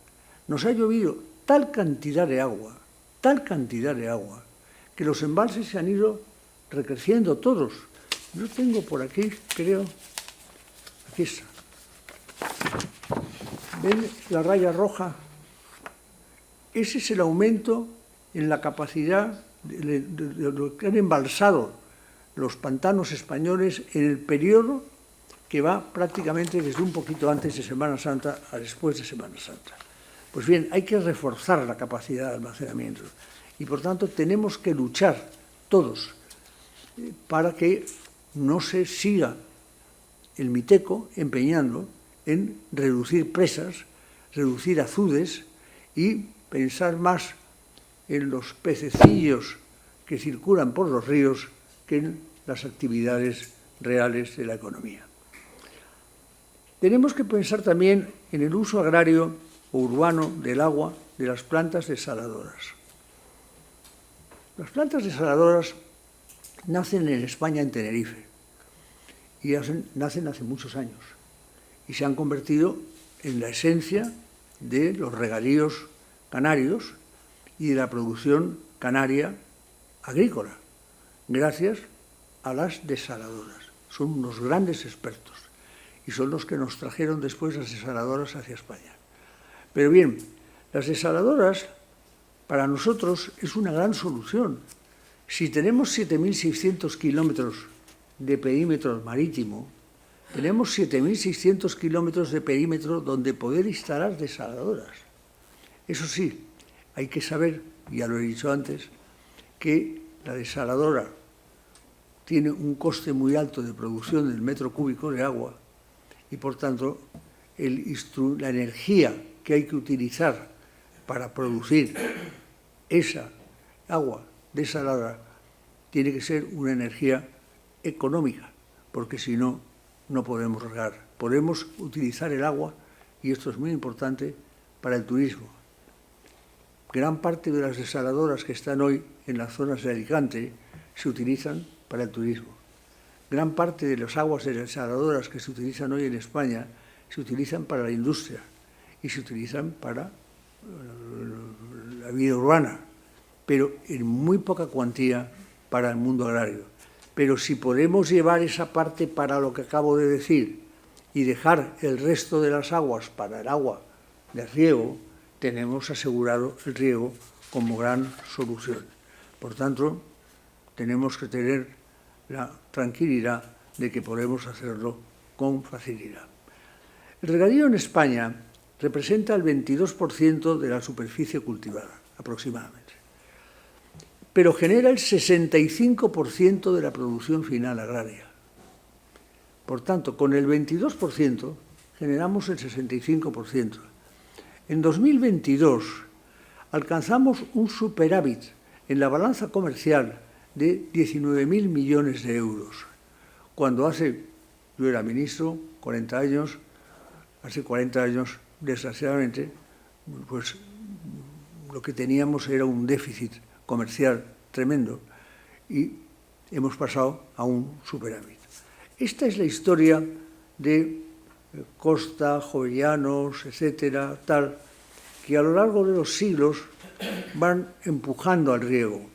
nos ha llovido tal cantidad de agua, que los embalses se han ido recreciendo todos. Yo tengo por aquí, creo, aquí está. ¿Ven la raya roja? Ese es el aumento en la capacidad de lo que han embalsado los pantanos españoles en el periodo que va prácticamente desde un poquito antes de Semana Santa a después de Semana Santa. Pues bien, hay que reforzar la capacidad de almacenamiento y, por tanto, tenemos que luchar todos para que no se siga el Miteco empeñando en reducir presas, reducir azudes y pensar más en los pececillos que circulan por los ríos que en las actividades reales de la economía. Tenemos que pensar también en el uso agrario o urbano del agua de las plantas desaladoras. Las plantas desaladoras nacen en España, en Tenerife, y nacen hace muchos años, y se han convertido en la esencia de los regadíos canarios y de la producción canaria agrícola, gracias a las desaladoras. Son unos grandes expertos y son los que nos trajeron después las desaladoras hacia España. Pero bien, las desaladoras para nosotros es una gran solución. Si tenemos 7.600 kilómetros de perímetro marítimo, tenemos 7.600 kilómetros de perímetro donde poder instalar desaladoras. Eso sí, hay que saber, ya lo he dicho antes, que la desaladora tiene un coste muy alto de producción del metro cúbico de agua y, por tanto, la energía que hay que utilizar para producir esa agua desalada tiene que ser una energía económica, porque si no, no podemos regar. Podemos utilizar el agua, y esto es muy importante, para el turismo. Gran parte de las desaladoras que están hoy en las zonas de Alicante se utilizan para el turismo. Gran parte de las aguas desaladoras que se utilizan hoy en España se utilizan para la industria y se utilizan para la vida urbana, pero en muy poca cuantía para el mundo agrario. Pero si podemos llevar esa parte para lo que acabo de decir y dejar el resto de las aguas para el agua de riego, tenemos asegurado el riego como gran solución. Por tanto, tenemos que tener la tranquilidad de que podemos hacerlo con facilidad. El regadío en España representa el 22% de la superficie cultivada, aproximadamente, pero genera el 65% de la producción final agraria. Por tanto, con el 22% generamos el 65%. En 2022 alcanzamos un superávit en la balanza comercial de 19.000 millones de euros, cuando yo era ministro, 40 años, hace 40 años, desgraciadamente, pues lo que teníamos era un déficit comercial tremendo y hemos pasado a un superávit. Esta es la historia de Costa, Jovellanos, etcétera, tal, que a lo largo de los siglos van empujando al riego.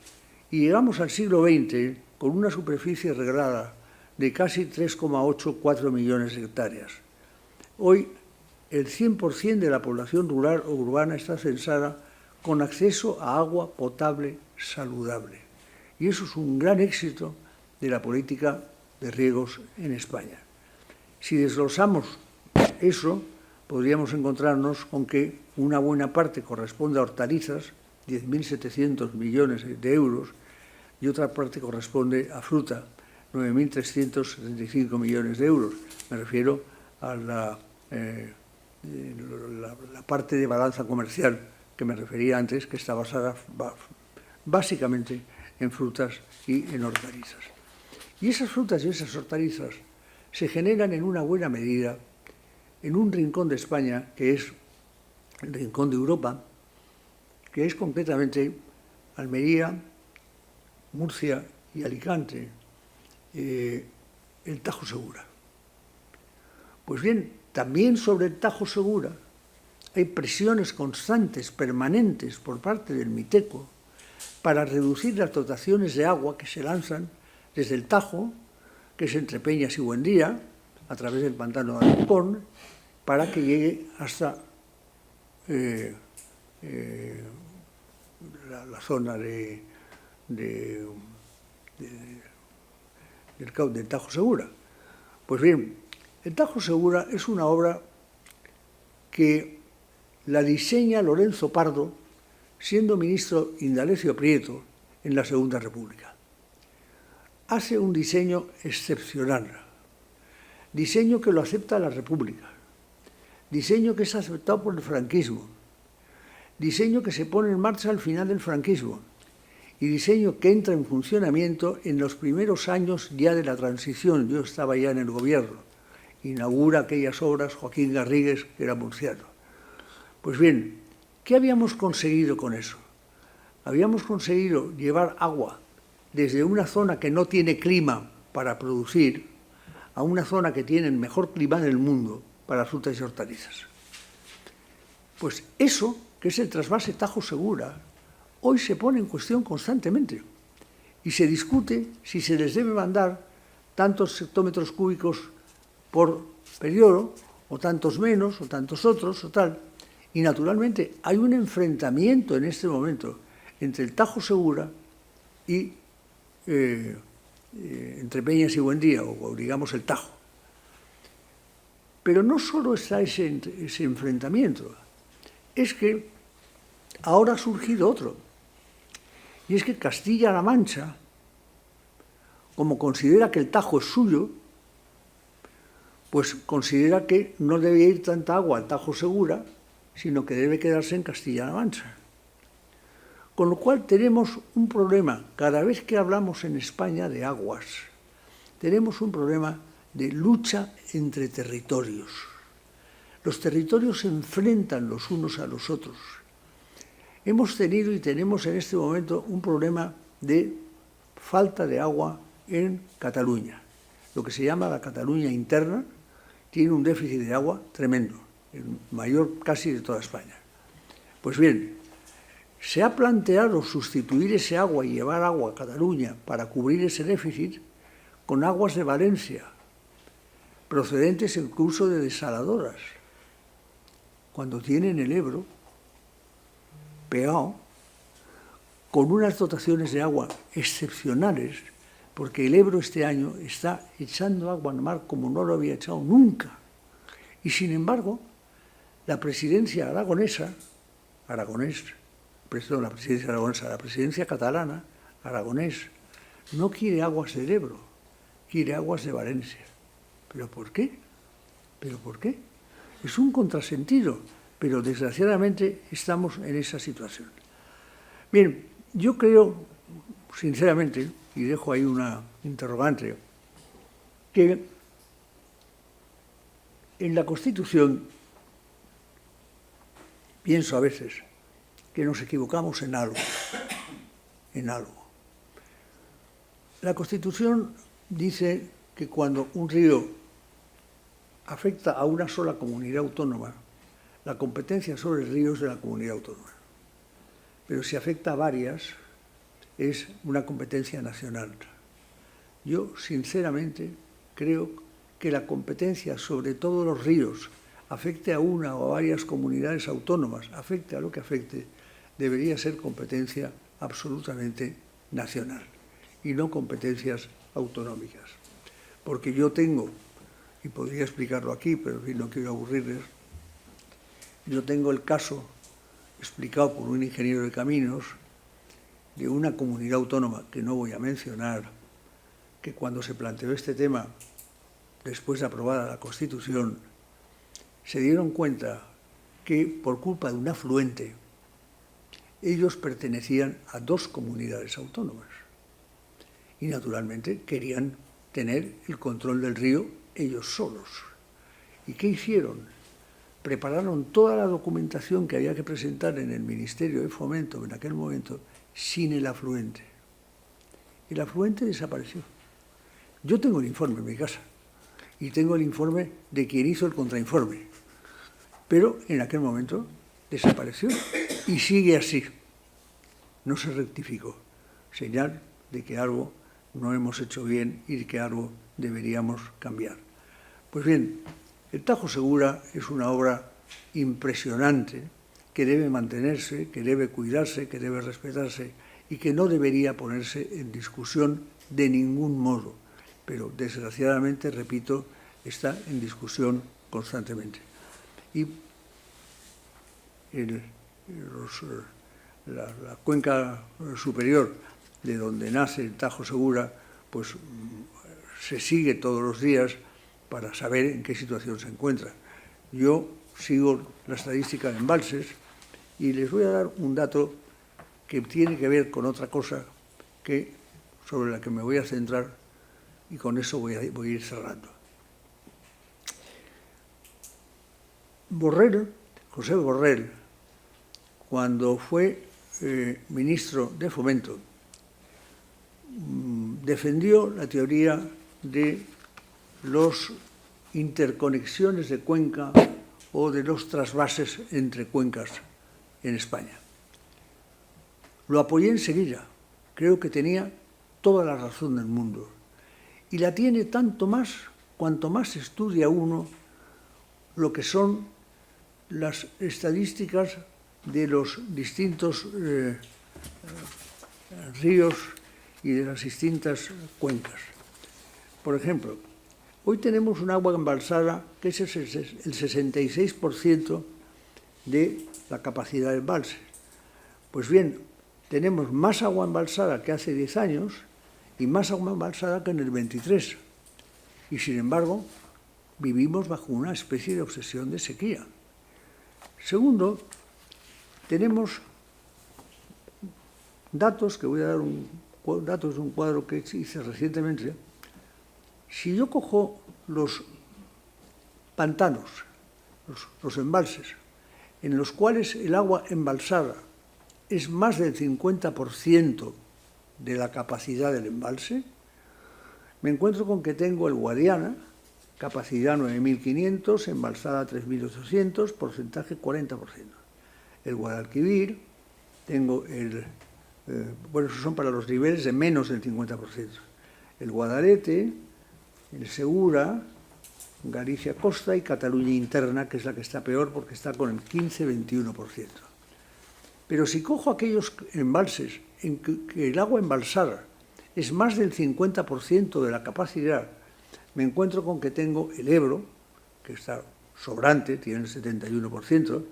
Y llegamos al siglo XX con una superficie reglada de casi 3,84 millones de hectáreas. Hoy el 100% de la población rural o urbana está censada con acceso a agua potable saludable. Y eso es un gran éxito de la política de riegos en España. Si desglosamos eso, podríamos encontrarnos con que una buena parte corresponde a hortalizas, 10.700 millones de euros, y otra parte corresponde a fruta, 9.375 millones de euros. Me refiero a la parte de balanza comercial que me refería antes, que está basada básicamente en frutas y en hortalizas. Y esas frutas y esas hortalizas se generan en una buena medida en un rincón de España, que es el rincón de Europa, que es concretamente Almería, Murcia y Alicante, el Tajo Segura. Pues bien, también sobre el Tajo Segura hay presiones constantes, permanentes, por parte del Miteco, para reducir las dotaciones de agua que se lanzan desde el Tajo, que es entre Peñas y Buendía, a través del pantano de Alpón, para que llegue hasta la zona del Tajo Segura. Pues bien, el Tajo Segura es una obra que la diseña Lorenzo Pardo, siendo ministro Indalecio Prieto en la Segunda República. Hace un diseño excepcional, diseño que lo acepta la República, diseño que es aceptado por el franquismo, diseño que se pone en marcha al final del franquismo y diseño que entra en funcionamiento en los primeros años ya de la transición. Yo estaba ya en el gobierno. Inaugura aquellas obras Joaquín Garrigues, que era murciano. Pues bien, ¿qué habíamos conseguido con eso? Habíamos conseguido llevar agua desde una zona que no tiene clima para producir a una zona que tiene el mejor clima del mundo para frutas y hortalizas. Pues eso, que es el trasvase Tajo Segura, hoy se pone en cuestión constantemente y se discute si se les debe mandar tantos hectómetros cúbicos por periodo, o tantos menos, o tantos otros, o tal. Y naturalmente hay un enfrentamiento en este momento entre el Tajo Segura y entre Peñas y Buendía, o digamos el Tajo. Pero no solo está ese enfrentamiento, es que ahora ha surgido otro. Y es que Castilla-La Mancha, como considera que el Tajo es suyo, pues considera que no debe ir tanta agua al Tajo Segura, sino que debe quedarse en Castilla-La Mancha. Con lo cual tenemos un problema, cada vez que hablamos en España de aguas, tenemos un problema de lucha entre territorios. Los territorios se enfrentan los unos a los otros. Hemos tenido y tenemos en este momento un problema de falta de agua en Cataluña. Lo que se llama la Cataluña interna tiene un déficit de agua tremendo, el mayor casi de toda España. Pues bien, se ha planteado sustituir ese agua y llevar agua a Cataluña para cubrir ese déficit con aguas de Valencia, procedentes incluso de desaladoras, cuando tienen el Ebro pegado, con unas dotaciones de agua excepcionales, porque el Ebro este año está echando agua al mar como no lo había echado nunca. Y sin embargo, la presidencia aragonesa, la presidencia catalana, Aragonés, no quiere aguas del Ebro, quiere aguas de Valencia. ¿Pero por qué? ¿Pero por qué? Es un contrasentido, pero desgraciadamente estamos en esa situación. Bien, yo creo, sinceramente, y dejo ahí una interrogante, que en la Constitución pienso a veces que nos equivocamos en algo. La Constitución dice que cuando un río afecta a una sola comunidad autónoma, la competencia sobre el río es de la comunidad autónoma. Pero si afecta a varias, es una competencia nacional. Yo, sinceramente, creo que la competencia sobre todos los ríos, afecte a una o a varias comunidades autónomas, afecte a lo que afecte, debería ser competencia absolutamente nacional. y no competencias autonómicas. Porque yo tengo, y podría explicarlo aquí, pero en fin, no quiero aburrirles, yo tengo el caso explicado por un ingeniero de caminos de una comunidad autónoma que no voy a mencionar, que cuando se planteó este tema, después de aprobada la Constitución, se dieron cuenta que por culpa de un afluente, ellos pertenecían a 2 comunidades autónomas y naturalmente querían tener el control del río ellos solos. ¿Y qué hicieron? Prepararon toda la documentación que había que presentar en el Ministerio de Fomento en aquel momento sin el afluente. El afluente desapareció. Yo tengo el informe en mi casa y tengo el informe de quien hizo el contrainforme, pero en aquel momento desapareció y sigue así. No se rectificó. Señal de que algo no hemos hecho bien y de que algo deberíamos cambiar. Pues bien, el Tajo Segura es una obra impresionante que debe mantenerse, que debe cuidarse, que debe respetarse y que no debería ponerse en discusión de ningún modo. Pero desgraciadamente, repito, está en discusión constantemente. Y la cuenca superior de donde nace el Tajo Segura, pues se sigue todos los días para saber en qué situación se encuentra. Yo sigo la estadística de embalses y les voy a dar un dato que tiene que ver con otra cosa sobre la que me voy a centrar y con eso voy a ir cerrando. Borrell, José Borrell, cuando fue ministro de Fomento, defendió la teoría de las interconexiones de cuenca o de los trasvases entre cuencas en España. Lo apoyé enseguida. Creo que tenía toda la razón del mundo. Y la tiene tanto más cuanto más estudia uno lo que son las estadísticas de los distintos ríos y de las distintas cuencas. Por ejemplo, hoy tenemos un agua embalsada que es el 66% de la capacidad de embalse. Pues bien, tenemos más agua embalsada que hace 10 años y más agua embalsada que en el 23. Y sin embargo, vivimos bajo una especie de obsesión de sequía. Segundo, tenemos datos, que voy a dar datos de un cuadro que hice recientemente. Si yo cojo los pantanos, los embalses, en los cuales el agua embalsada es más del 50% de la capacidad del embalse, me encuentro con que tengo el Guadiana, capacidad 9.500, embalsada 3.800, porcentaje 40%. El Guadalquivir, tengo bueno, esos son para los niveles de menos del 50%. El Guadalete, el Segura, Galicia Costa y Cataluña Interna, que es la que está peor porque está con el 15-21%. Pero si cojo aquellos embalses en que el agua embalsada es más del 50% de la capacidad, me encuentro con que tengo el Ebro, que está sobrante, tiene el 71%,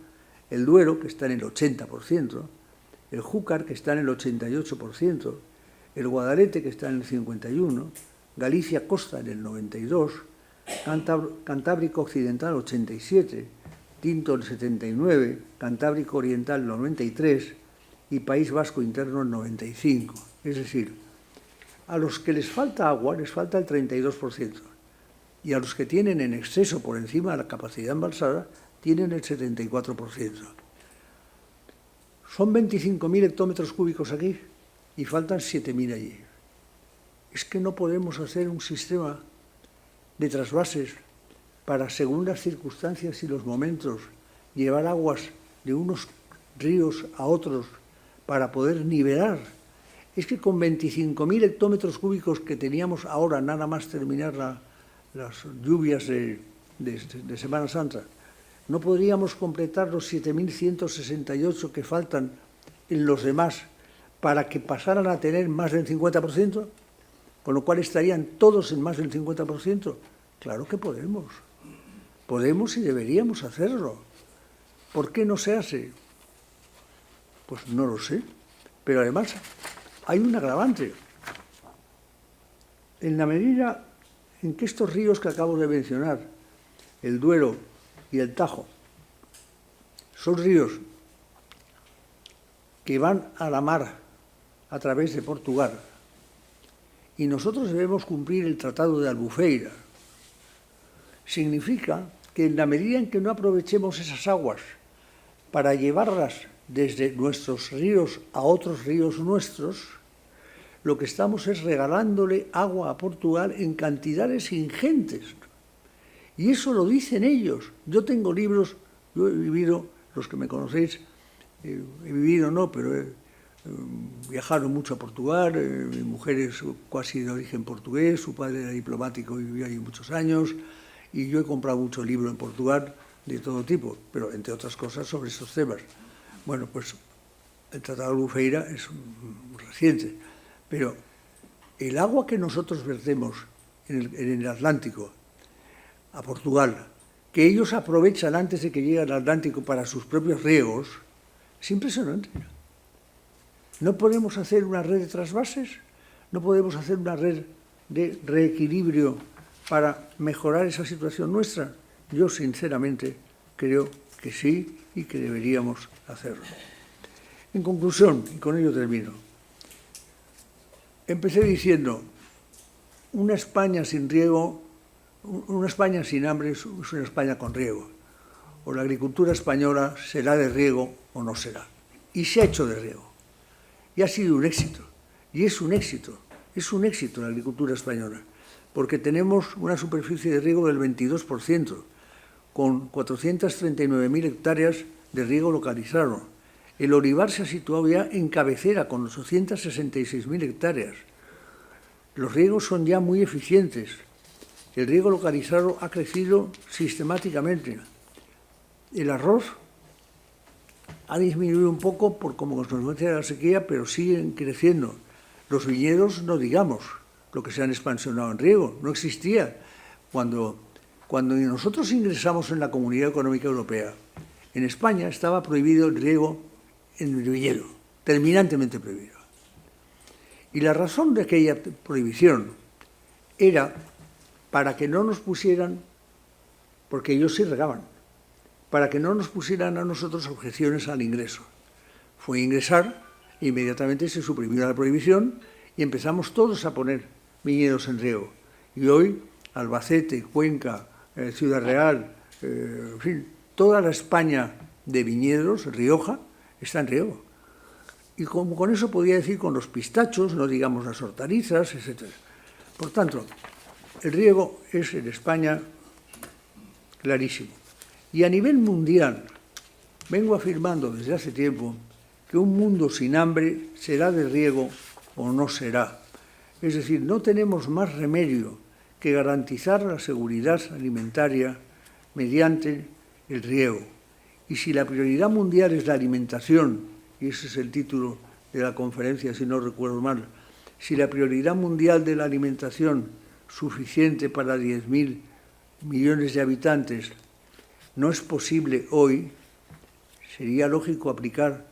el Duero, que está en el 80%, el Júcar, que está en el 88%, el Guadalete, que está en el 51%, Galicia Costa en el 92%, Cantábrico Occidental 87%, Tinto el 79%, Cantábrico Oriental 93% y País Vasco Interno el 95%. Es decir, a los que les falta agua les falta el 32% y a los que tienen en exceso por encima de la capacidad embalsada tienen el 74%. Son 25.000 hectómetros cúbicos aquí y faltan 7.000 allí. Es que no podemos hacer un sistema de trasvases para, según las circunstancias y los momentos, llevar aguas de unos ríos a otros para poder nivelar. Es que con 25.000 hectómetros cúbicos que teníamos ahora, nada más terminar las lluvias de Semana Santa, ¿no podríamos completar los 7.168 que faltan en los demás para que pasaran a tener más del 50%? con lo cual estarían todos en más del 50%. Claro que podemos. Podemos y deberíamos hacerlo. ¿Por qué no se hace? Pues no lo sé. Pero además hay un agravante. En la medida en que estos ríos que acabo de mencionar, el Duero y el Tajo, son ríos que van a la mar a través de Portugal, y nosotros debemos cumplir el Tratado de Albufeira, significa que en la medida en que no aprovechemos esas aguas para llevarlas desde nuestros ríos a otros ríos nuestros, lo que estamos es regalándole agua a Portugal en cantidades ingentes. Y eso lo dicen ellos. Yo tengo libros, yo he vivido, los que me conocéis, he vivido no, pero he viajado mucho a Portugal, mi mujer es casi de origen portugués, su padre era diplomático y vivió ahí muchos años, y yo he comprado mucho libro en Portugal de todo tipo, pero entre otras cosas sobre estos temas. Bueno, pues el Tratado de Albufeira es reciente, pero el agua que nosotros vertemos en el Atlántico a Portugal, que ellos aprovechan antes de que llegue al Atlántico para sus propios riegos, es impresionante. ¿No podemos hacer una red de trasvases? ¿No podemos hacer una red de reequilibrio para mejorar esa situación nuestra? Yo, sinceramente, creo que sí y que deberíamos hacerlo. En conclusión, y con ello termino, empecé diciendo, una España sin riego, una España sin hambre es una España con riego. O la agricultura española será de riego o no será. Y se ha hecho de riego. Y ha sido un éxito. Y es un éxito la agricultura española, porque tenemos una superficie de riego del 22%, con 439.000 hectáreas de riego localizado. El olivar se ha situado ya en cabecera, con 866.000 hectáreas. Los riegos son ya muy eficientes. El riego localizado ha crecido sistemáticamente. El arroz ha disminuido un poco por como consecuencia de la sequía, pero siguen creciendo. Los viñedos, no digamos, lo que se han expansionado en riego, no existía. Cuando nosotros ingresamos en la Comunidad Económica Europea, en España estaba prohibido el riego en el viñedo, terminantemente prohibido. Y la razón de aquella prohibición era para que no nos pusieran, porque ellos sí regaban, para que no nos pusieran a nosotros objeciones al ingreso. Fue ingresar, inmediatamente se suprimió la prohibición y empezamos todos a poner viñedos en riego. Y hoy Albacete, Cuenca, Ciudad Real, en fin, toda la España de viñedos, Rioja, está en riego. Y como con eso podía decir con los pistachos, no digamos las hortalizas, etc. Por tanto, el riego es en España clarísimo. Y a nivel mundial, vengo afirmando desde hace tiempo que un mundo sin hambre será de riego o no será. Es decir, no tenemos más remedio que garantizar la seguridad alimentaria mediante el riego. Y si la prioridad mundial es la alimentación, y ese es el título de la conferencia, si no recuerdo mal, si la prioridad mundial de la alimentación suficiente para 10.000 millones de habitantes no es posible hoy, sería lógico aplicar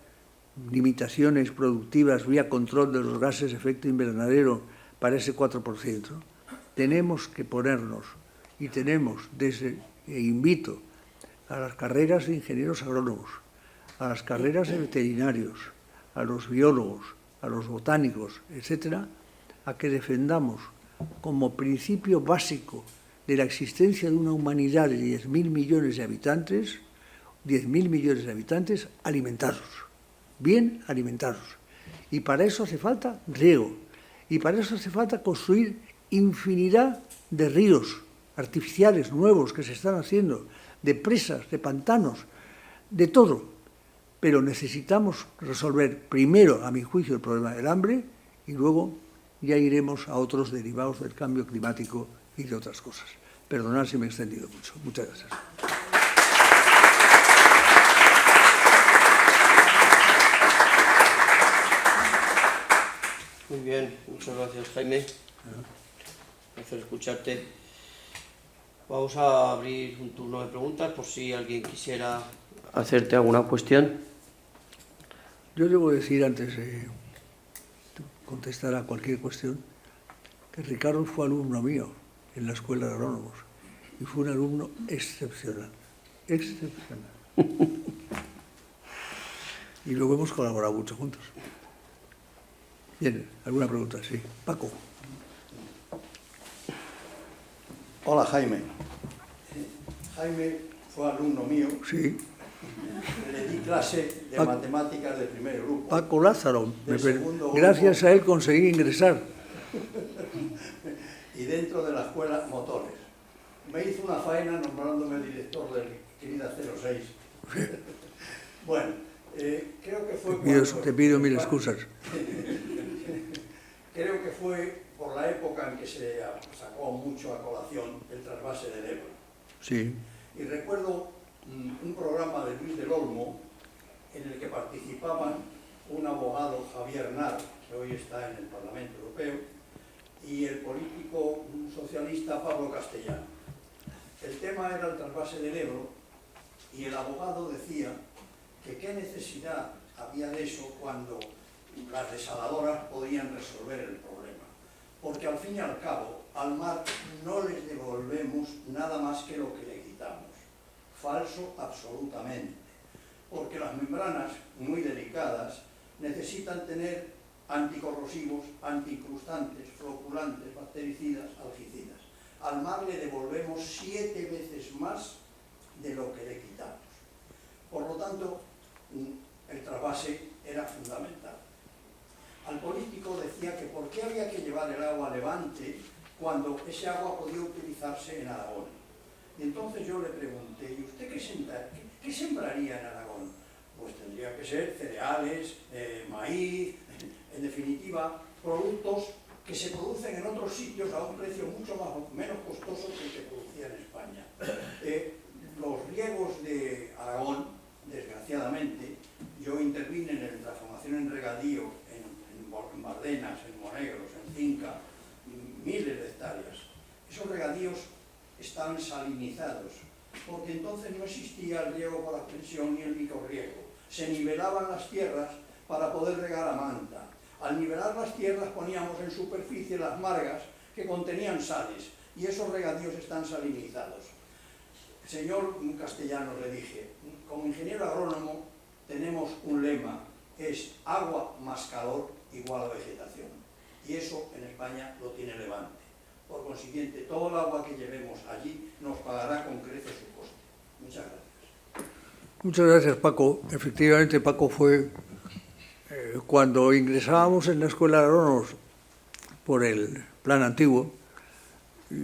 limitaciones productivas vía control de los gases de efecto invernadero para ese 4%. Tenemos que ponernos, y tenemos, e invito a las carreras de ingenieros agrónomos, a las carreras de veterinarios, a los biólogos, a los botánicos, etcétera, a que defendamos como principio básico de la existencia de una humanidad de 10.000 millones de habitantes, 10.000 millones de habitantes alimentados, bien alimentados. Y para eso hace falta riego, y para eso hace falta construir infinidad de ríos artificiales nuevos que se están haciendo, de presas, de pantanos, de todo. Pero necesitamos resolver primero, a mi juicio, el problema del hambre y luego ya iremos a otros derivados del cambio climático y de otras cosas. Perdonad si me he extendido mucho. Muchas gracias. Muy bien, muchas gracias, Jaime. Placer escucharte. Vamos a abrir un turno de preguntas por si alguien quisiera hacerte alguna cuestión. Yo debo decir, antes de contestar a cualquier cuestión, que Ricardo fue alumno mío en la Escuela de Agrónomos y fue un alumno excepcional, excepcional. Y luego hemos colaborado mucho juntos. Bien, ¿alguna pregunta? Sí. Paco. Hola, Jaime. Jaime fue alumno mío. Sí. Le di clase de matemáticas de primer grupo. Paco Lázaro. Segundo Gracias grupo. a él conseguí ingresar. Y dentro de la escuela, motores. Me hizo una faena nombrándome director de querida 06. Bueno, creo que fue... Te pido mil excusas. Creo que fue por la época en que se sacó mucho a colación el trasvase del Ebro. Sí. Y recuerdo un programa de Luis del Olmo en el que participaban un abogado, Javier Nar, que hoy está en el Parlamento Europeo, y el político socialista Pablo Castellano. El tema era el trasvase del Ebro y el abogado decía que qué necesidad había de eso cuando las desaladoras podían resolver el problema. Porque al fin y al cabo, al mar no les devolvemos nada más que lo que le quitamos. Falso absolutamente. Porque las membranas, muy delicadas, necesitan tener anticorrosivos, antiincrustantes, floculantes, bactericidas, algicidas. Al mar le devolvemos 7 veces más de lo que le quitamos. Por lo tanto, el trasvase era fundamental. Al político decía que por qué había que llevar el agua a Levante cuando ese agua podía utilizarse en Aragón. Y entonces yo le pregunté, ¿y usted qué sembraría en Aragón? Pues tendría que ser cereales, maíz, en definitiva, productos que se producen en otros sitios a un precio mucho menos costoso que el que producía en España. Los riegos de Aragón, desgraciadamente, yo intervine en la transformación en regadío, en Bardenas, en Monegros, en Cinca, miles de hectáreas. Esos regadíos estaban salinizados, porque entonces no existía el riego por aspersión ni el bicorriego. Se nivelaban las tierras para poder regar a manta. Al nivelar las tierras poníamos en superficie las margas que contenían sales, y esos regadíos están salinizados. Señor Castellano, le dije, como ingeniero agrónomo tenemos un lema, es agua más calor igual a vegetación. Y eso en España lo tiene Levante. Por consiguiente, todo el agua que llevemos allí nos pagará con creces su coste. Muchas gracias. Muchas gracias, Paco. Efectivamente, Paco fue... cuando ingresábamos en la Escuela de Agrónomos por el plan antiguo,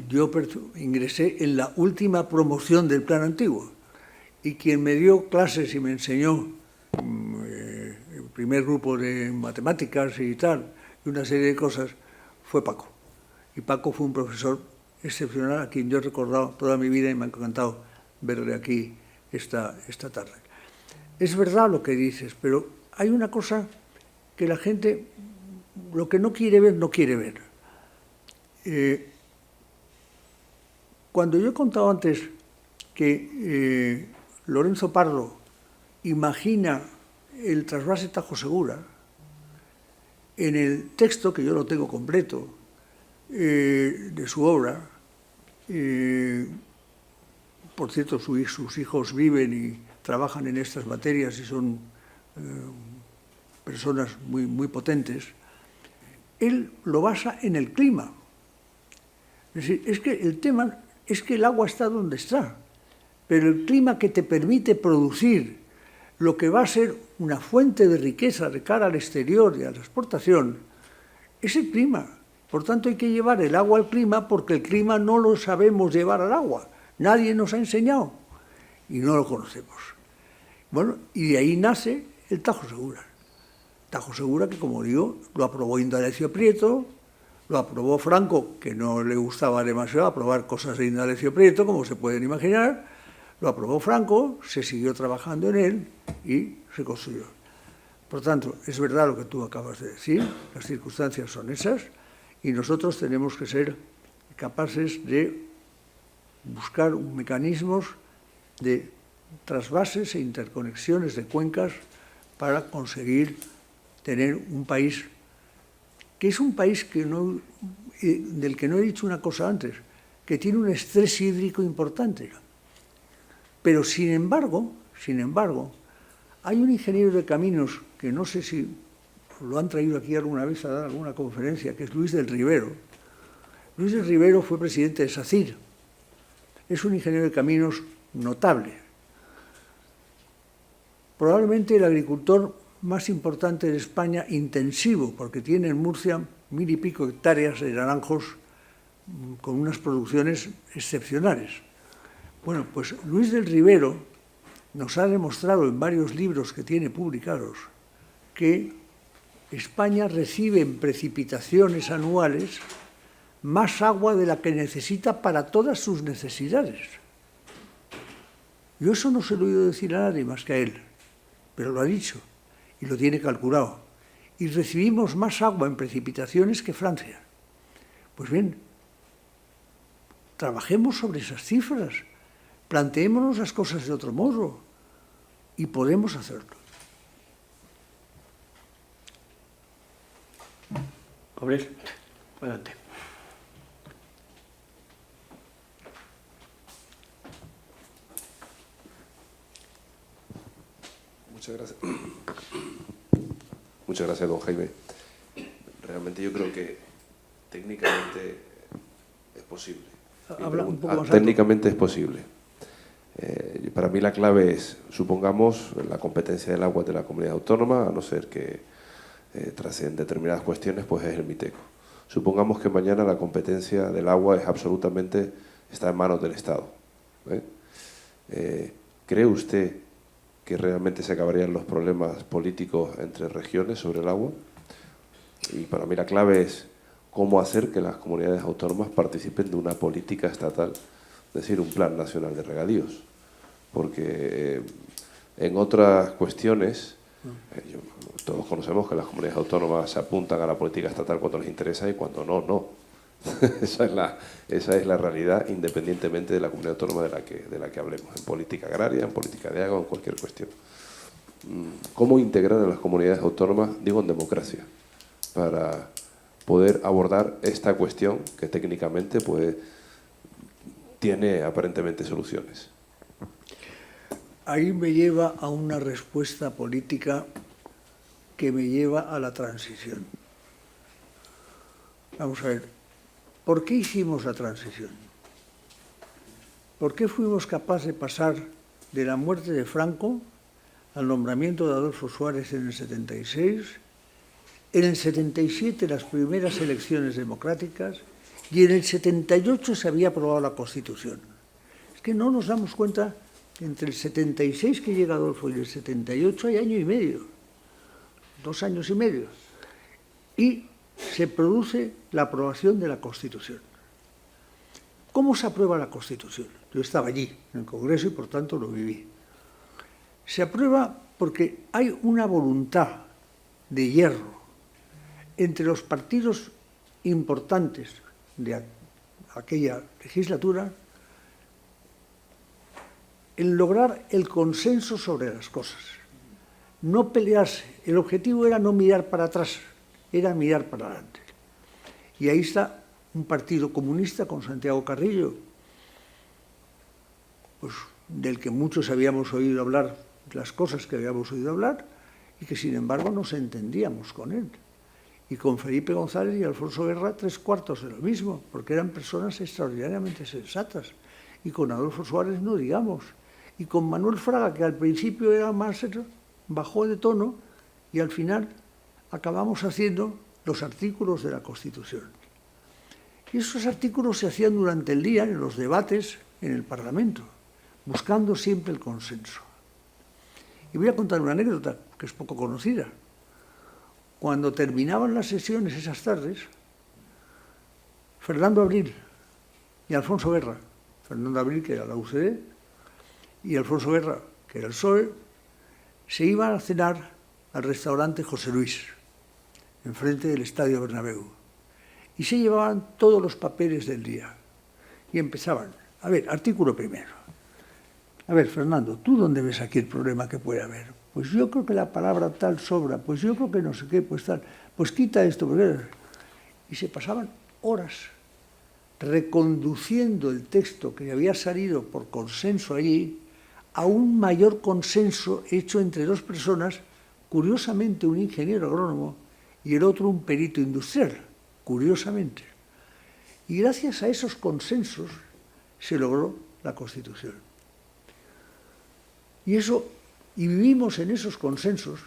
yo ingresé en la última promoción del plan antiguo. Y quien me dio clases y me enseñó el primer grupo de matemáticas y tal, y una serie de cosas, fue Paco. Y Paco fue un profesor excepcional a quien yo he recordado toda mi vida y me ha encantado verle aquí esta tarde. Es verdad lo que dices, pero hay una cosa que la gente, lo que no quiere ver, no quiere ver. Cuando yo he contado antes que Lorenzo Pardo imagina el trasvase Tajo Segura, en el texto, que yo lo tengo completo, de su obra, por cierto, sus hijos viven y trabajan en estas materias y son personas muy potentes, él lo basa en el clima. Es decir, es que el tema es que el agua está donde está, pero el clima que te permite producir lo que va a ser una fuente de riqueza de cara al exterior y a la exportación, es el clima. Por tanto, hay que llevar el agua al clima porque el clima no lo sabemos llevar al agua. Nadie nos ha enseñado y no lo conocemos. Bueno, y de ahí nace el Tajo Segura. Tajo Segura que, como digo, lo aprobó Indalecio Prieto, lo aprobó Franco, que no le gustaba demasiado aprobar cosas de Indalecio Prieto, como se pueden imaginar. Lo aprobó Franco, se siguió trabajando en él y se construyó. Por tanto, es verdad lo que tú acabas de decir, las circunstancias son esas, y nosotros tenemos que ser capaces de buscar mecanismos de trasvases e interconexiones de cuencas para conseguir tener un país que es un país del que no he dicho una cosa antes, que tiene un estrés hídrico importante. Pero, sin embargo, hay un ingeniero de caminos que no sé si lo han traído aquí alguna vez a dar alguna conferencia, que es Luis del Rivero. Luis del Rivero fue presidente de SACIR. Es un ingeniero de caminos notable. Probablemente el agricultor más importante de España, intensivo, porque tiene en Murcia 1000 y pico hectáreas de naranjos con unas producciones excepcionales. Bueno, pues Luis del Rivero nos ha demostrado en varios libros que tiene publicados que España recibe en precipitaciones anuales más agua de la que necesita para todas sus necesidades. Yo eso no se lo he oído decir a nadie más que a él, pero lo ha dicho y lo tiene calculado. Y recibimos más agua en precipitaciones que Francia. Pues bien, trabajemos sobre esas cifras, planteémonos las cosas de otro modo y podemos hacerlo. Gabriel, adelante. Muchas gracias. Muchas gracias, don Jaime. Realmente yo creo que técnicamente es posible. Habla un poco más alto. Técnicamente es posible. Para mí la clave es, supongamos, la competencia del agua de la comunidad autónoma, a no ser que trascienden determinadas cuestiones, pues es el MITECO. Supongamos que mañana la competencia del agua está en manos del Estado. ¿Cree usted que realmente se acabarían los problemas políticos entre regiones sobre el agua? Y para mí la clave es cómo hacer que las comunidades autónomas participen de una política estatal, es decir, un plan nacional de regadíos. Porque en otras cuestiones, todos conocemos que las comunidades autónomas se apuntan a la política estatal cuando les interesa y cuando no, no. esa es la realidad, independientemente de la comunidad autónoma de la que hablemos, en política agraria, en política de agua, en cualquier cuestión. ¿Cómo integrar a las comunidades autónomas, digo en democracia, para poder abordar esta cuestión que técnicamente pues, tiene aparentemente soluciones? Ahí me lleva a una respuesta política que me lleva a la transición. Vamos a ver, ¿por qué hicimos la transición? ¿Por qué fuimos capaces de pasar de la muerte de Franco al nombramiento de Adolfo Suárez en el 76, en el 77 las primeras elecciones democráticas y en el 78 se había aprobado la Constitución? Es que no nos damos cuenta que entre el 76 que llega Adolfo y el 78 hay año y medio, 2 años y medio, y se produce la aprobación de la Constitución. ¿Cómo se aprueba la Constitución? Yo estaba allí, en el Congreso, y por tanto lo viví. Se aprueba porque hay una voluntad de hierro entre los partidos importantes de aquella legislatura en lograr el consenso sobre las cosas. No pelearse. El objetivo era no mirar para atrás, era mirar para adelante. Y ahí está un partido comunista con Santiago Carrillo, pues, del que muchos habíamos oído hablar, las cosas que habíamos oído hablar, y que sin embargo nos entendíamos con él. Y con Felipe González y Alfonso Guerra 3/4 de lo mismo, porque eran personas extraordinariamente sensatas. Y con Adolfo Suárez no digamos. Y con Manuel Fraga, que al principio era más, bajó de tono, y al final acabamos haciendo los artículos de la Constitución. Y esos artículos se hacían durante el día en los debates en el Parlamento, buscando siempre el consenso. Y voy a contar una anécdota que es poco conocida. Cuando terminaban las sesiones esas tardes, Fernando Abril y Alfonso Guerra, Fernando Abril, que era la UCD, y Alfonso Guerra, que era el PSOE, se iban a cenar al restaurante José Luis, enfrente del Estadio Bernabéu. y se llevaban todos los papeles del día. Y empezaban, a ver, artículo primero. A ver, Fernando, ¿tú dónde ves aquí el problema que puede haber? Pues yo creo que la palabra tal sobra, pues yo creo que no sé qué, pues tal, pues quita esto. Y se pasaban horas reconduciendo el texto que había salido por consenso allí a un mayor consenso hecho entre dos personas, curiosamente un ingeniero agrónomo y el otro un perito industrial, curiosamente. Y gracias a esos consensos se logró la Constitución. Y vivimos en esos consensos,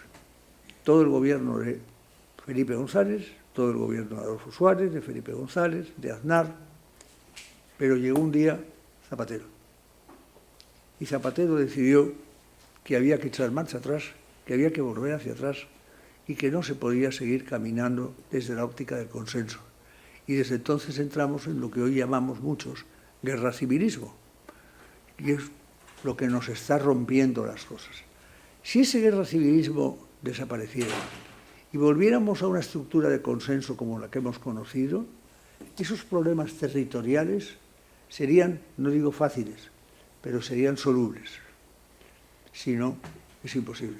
todo el gobierno de Felipe González, todo el gobierno de Adolfo Suárez, de Felipe González, de Aznar, pero llegó un día Zapatero. Y Zapatero decidió que había que echar marcha atrás, que había que volver hacia atrás y que no se podía seguir caminando desde la óptica del consenso. Y desde entonces entramos en lo que hoy llamamos muchos guerra civilismo, y es lo que nos está rompiendo las cosas. Si ese guerra civilismo desapareciera y volviéramos a una estructura de consenso como la que hemos conocido, esos problemas territoriales serían, no digo fáciles, pero serían solubles. Si no, es imposible.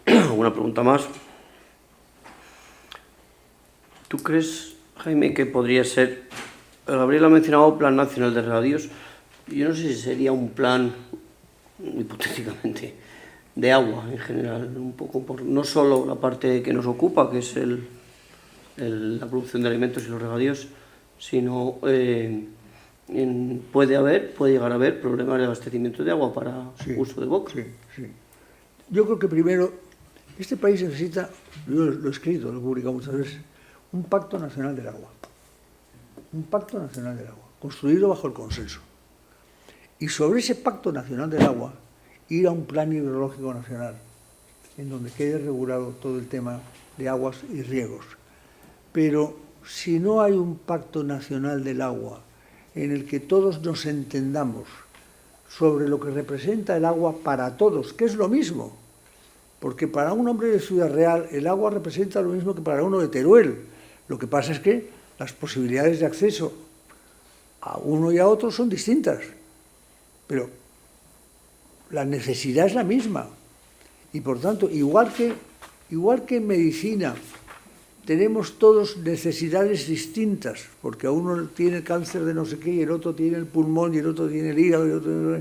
¿Alguna pregunta más? ¿Tú crees, Jaime, que podría ser, Gabriel ha mencionado Plan Nacional de Regadíos, yo no sé si sería un plan, hipotéticamente, de agua en general, un poco por no solo la parte que nos ocupa, que es la producción de alimentos y los regadíos, sino puede llegar a haber problemas de abastecimiento de agua para uso de boca. Sí, sí. Yo creo que primero, este país necesita, yo lo he escrito, lo he publicado muchas veces, un pacto nacional del agua. Un pacto nacional del agua, construido bajo el consenso. Y sobre ese pacto nacional del agua, ir a un plan hidrológico nacional, en donde quede regulado todo el tema de aguas y riegos. Pero si no hay un pacto nacional del agua en el que todos nos entendamos sobre lo que representa el agua para todos, que es lo mismo, porque para un hombre de Ciudad Real el agua representa lo mismo que para uno de Teruel. Lo que pasa es que las posibilidades de acceso a uno y a otro son distintas, pero la necesidad es la misma. Y por tanto, igual que en medicina tenemos todos necesidades distintas, porque a uno tiene cáncer de no sé qué, y el otro tiene el pulmón, y el otro tiene el hígado, y el otro...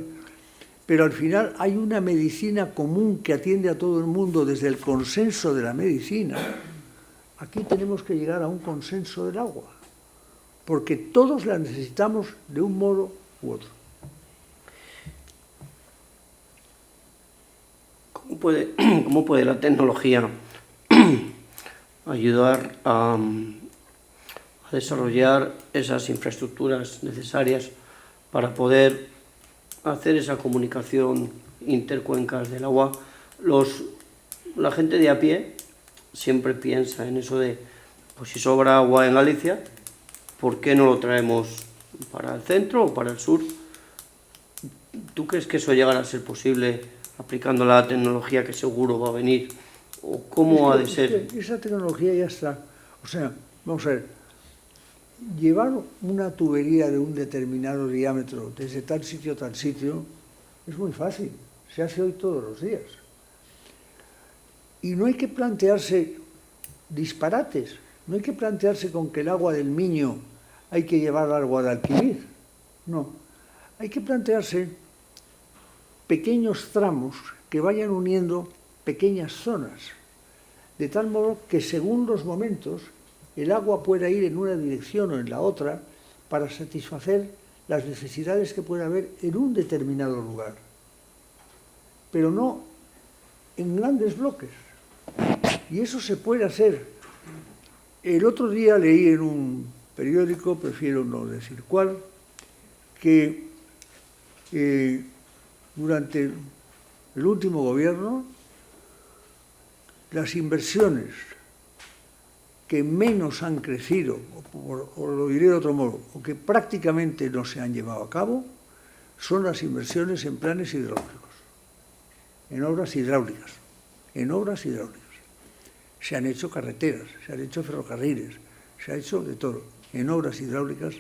Pero al final hay una medicina común que atiende a todo el mundo desde el consenso de la medicina. Aquí tenemos que llegar a un consenso del agua, porque todos la necesitamos de un modo u otro. ¿Cómo puede la tecnología ayudar a desarrollar esas infraestructuras necesarias para poder hacer esa comunicación intercuencas del agua? La gente de a pie siempre piensa en eso de, pues si sobra agua en Galicia, ¿por qué no lo traemos para el centro o para el sur? ¿Tú crees que eso llegará a ser posible aplicando la tecnología que seguro va a venir? ¿O cómo ha de ser? Esa tecnología ya está. O sea, vamos a ver, llevar una tubería de un determinado diámetro desde tal sitio a tal sitio es muy fácil, se hace hoy todos los días. Y no hay que plantearse disparates, no hay que plantearse con que el agua del Miño hay que llevar al Guadalquivir, no. Hay que plantearse pequeños tramos que vayan uniendo pequeñas zonas, de tal modo que según los momentos el agua pueda ir en una dirección o en la otra para satisfacer las necesidades que pueda haber en un determinado lugar, pero no en grandes bloques. Y eso se puede hacer. El otro día leí en un periódico, prefiero no decir cuál, que durante el último gobierno las inversiones que menos han crecido, o lo diré de otro modo, o que prácticamente no se han llevado a cabo, son las inversiones en planes hidrológicos, en obras hidráulicas. en obras hidráulicas. Se han hecho carreteras, se han hecho ferrocarriles, se ha hecho de todo. En obras hidráulicas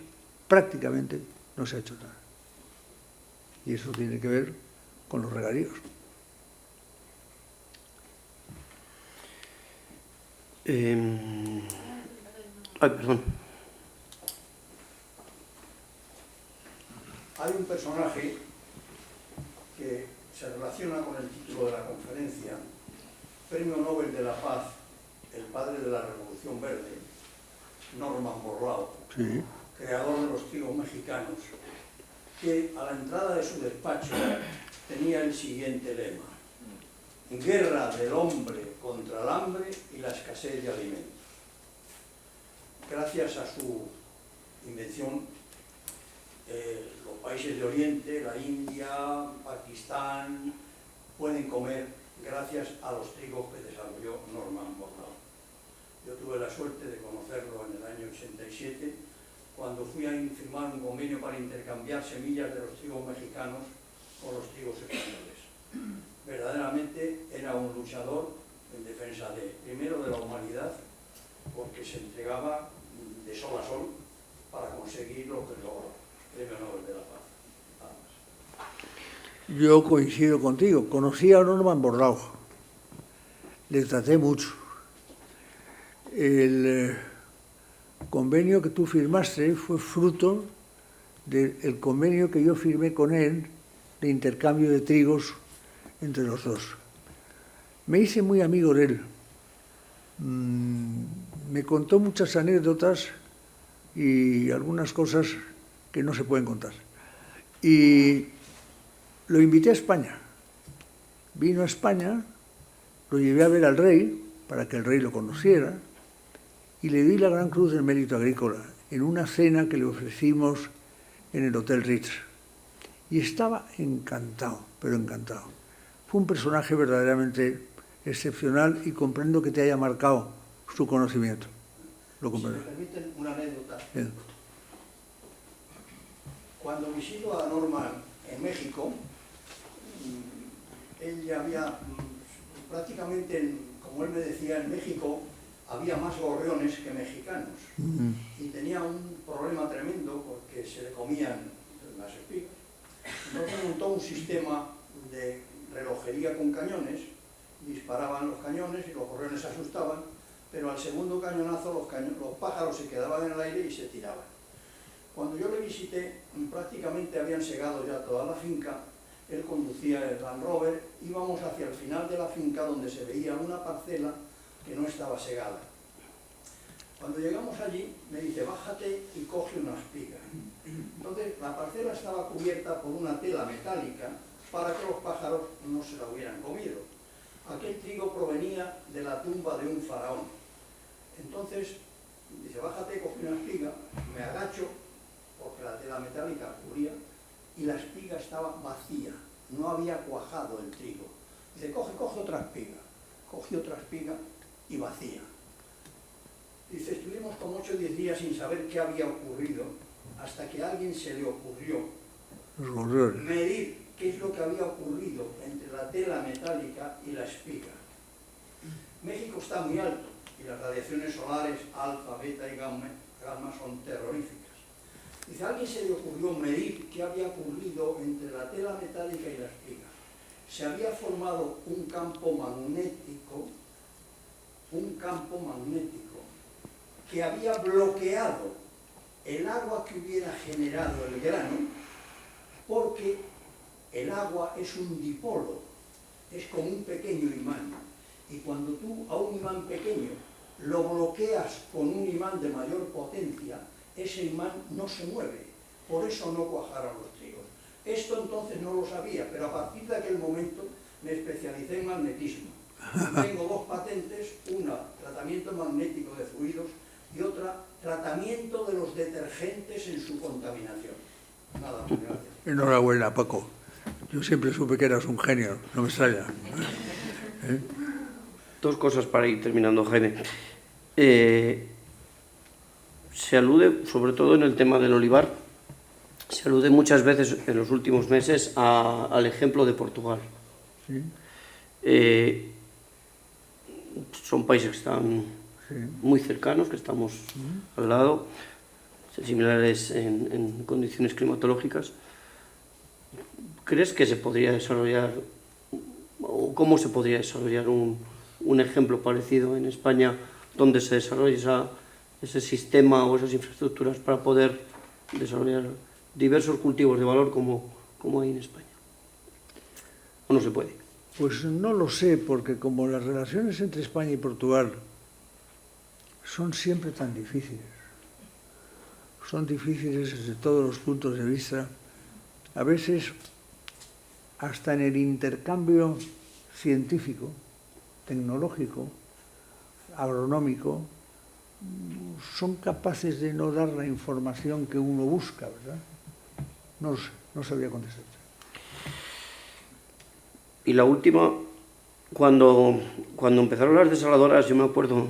prácticamente no se ha hecho nada. Y eso tiene que ver con los regadíos. Perdón. Hay un personaje que se relaciona con el título de la conferencia, Premio Nobel de la Paz, el padre de la Revolución Verde, Norman Borlaug, Sí. creador de los trigos mexicanos, que a la entrada de su despacho tenía el siguiente lema: guerra del hombre contra el hambre y la escasez de alimentos. Gracias a su invención, los países de Oriente, la India, Pakistán, pueden comer gracias a los trigos que desarrolló Norman Borlaug. Yo tuve la suerte de conocerlo en el año 87, cuando fui a firmar un convenio para intercambiar semillas de los trigos mexicanos con los trigos españoles. Verdaderamente era un luchador en defensa primero de la humanidad, porque se entregaba de sol a sol para conseguir lo que logró, el Premio Nobel de la Paz. Nada más. Yo coincido contigo. Conocí a Norman Borlaug. Le traté mucho. El convenio que tú firmaste fue fruto del convenio que yo firmé con él de intercambio de trigos entre los dos. Me hice muy amigo de él. Me contó muchas anécdotas y algunas cosas que no se pueden contar. Y lo invité a España. Vino a España, lo llevé a ver al rey, para que el rey lo conociera, y le di la Gran Cruz del Mérito Agrícola en una cena que le ofrecimos en el Hotel Ritz. Y estaba encantado, pero encantado. Fue un personaje verdaderamente excepcional y comprendo que te haya marcado su conocimiento. Lo Si comprendo. me permiten una anécdota. Bien. Cuando visito a Norman en México, él ya había prácticamente, como él me decía, en México había más gorriones que mexicanos. Y tenía un problema tremendo porque se le comían las espigas. Entonces montó un sistema de relojería con cañones, disparaban los cañones y los gorriones se asustaban, pero al segundo cañonazo los pájaros se quedaban en el aire y se tiraban. Cuando yo le visité, prácticamente habían segado ya toda la finca. Él conducía el Land Rover, íbamos hacia el final de la finca donde se veía una parcela que no estaba segada. Cuando llegamos allí, me dice, bájate y coge una espiga. Entonces, la parcela estaba cubierta por una tela metálica para que los pájaros no se la hubieran comido. Aquel trigo provenía de la tumba de un faraón. Entonces, dice, bájate, coge una espiga, me agacho, porque la tela metálica cubría, y la espiga estaba vacía, no había cuajado el trigo. Dice, coge otra espiga. Cogí otra espiga y vacía. Dice, estuvimos como 8 o 10 días sin saber qué había ocurrido, hasta que a alguien se le ocurrió medir qué es lo que había ocurrido entre la tela metálica y la espiga. México está muy alto y las radiaciones solares alfa, beta y gamma son terroríficas. Dice, a alguien se le ocurrió medir qué había ocurrido entre la tela metálica y la espiga. Se había formado un campo magnético que había bloqueado el agua que hubiera generado el grano, porque el agua es un dipolo, es como un pequeño imán. Y cuando tú a un imán pequeño lo bloqueas con un imán de mayor potencia, ese imán no se mueve, por eso no cuajaron los trigos. Esto entonces no lo sabía, pero a partir de aquel momento me especialicé en magnetismo. Tengo 2 patentes, una, tratamiento magnético de fluidos, y otra, tratamiento de los detergentes en su contaminación. Nada más, gracias. Enhorabuena, Paco. Yo siempre supe que eras un genio, no me extraña. 2 cosas para ir terminando, Jaime. Se alude, sobre todo en el tema del olivar, se alude muchas veces en los últimos meses al ejemplo de Portugal. Sí. son países que están muy cercanos, que estamos al lado, similares en condiciones climatológicas. ¿Crees que se podría desarrollar, o cómo se podría desarrollar un ejemplo parecido en España, donde se desarrolle ese sistema o esas infraestructuras para poder desarrollar diversos cultivos de valor como hay en España? ¿O no se puede? Pues no lo sé, porque como las relaciones entre España y Portugal son siempre tan difíciles, son difíciles desde todos los puntos de vista, a veces hasta en el intercambio científico, tecnológico, agronómico, son capaces de no dar la información que uno busca, ¿verdad? No sé, no sabría contestar. Y la última, cuando empezaron las desaladoras, yo me acuerdo,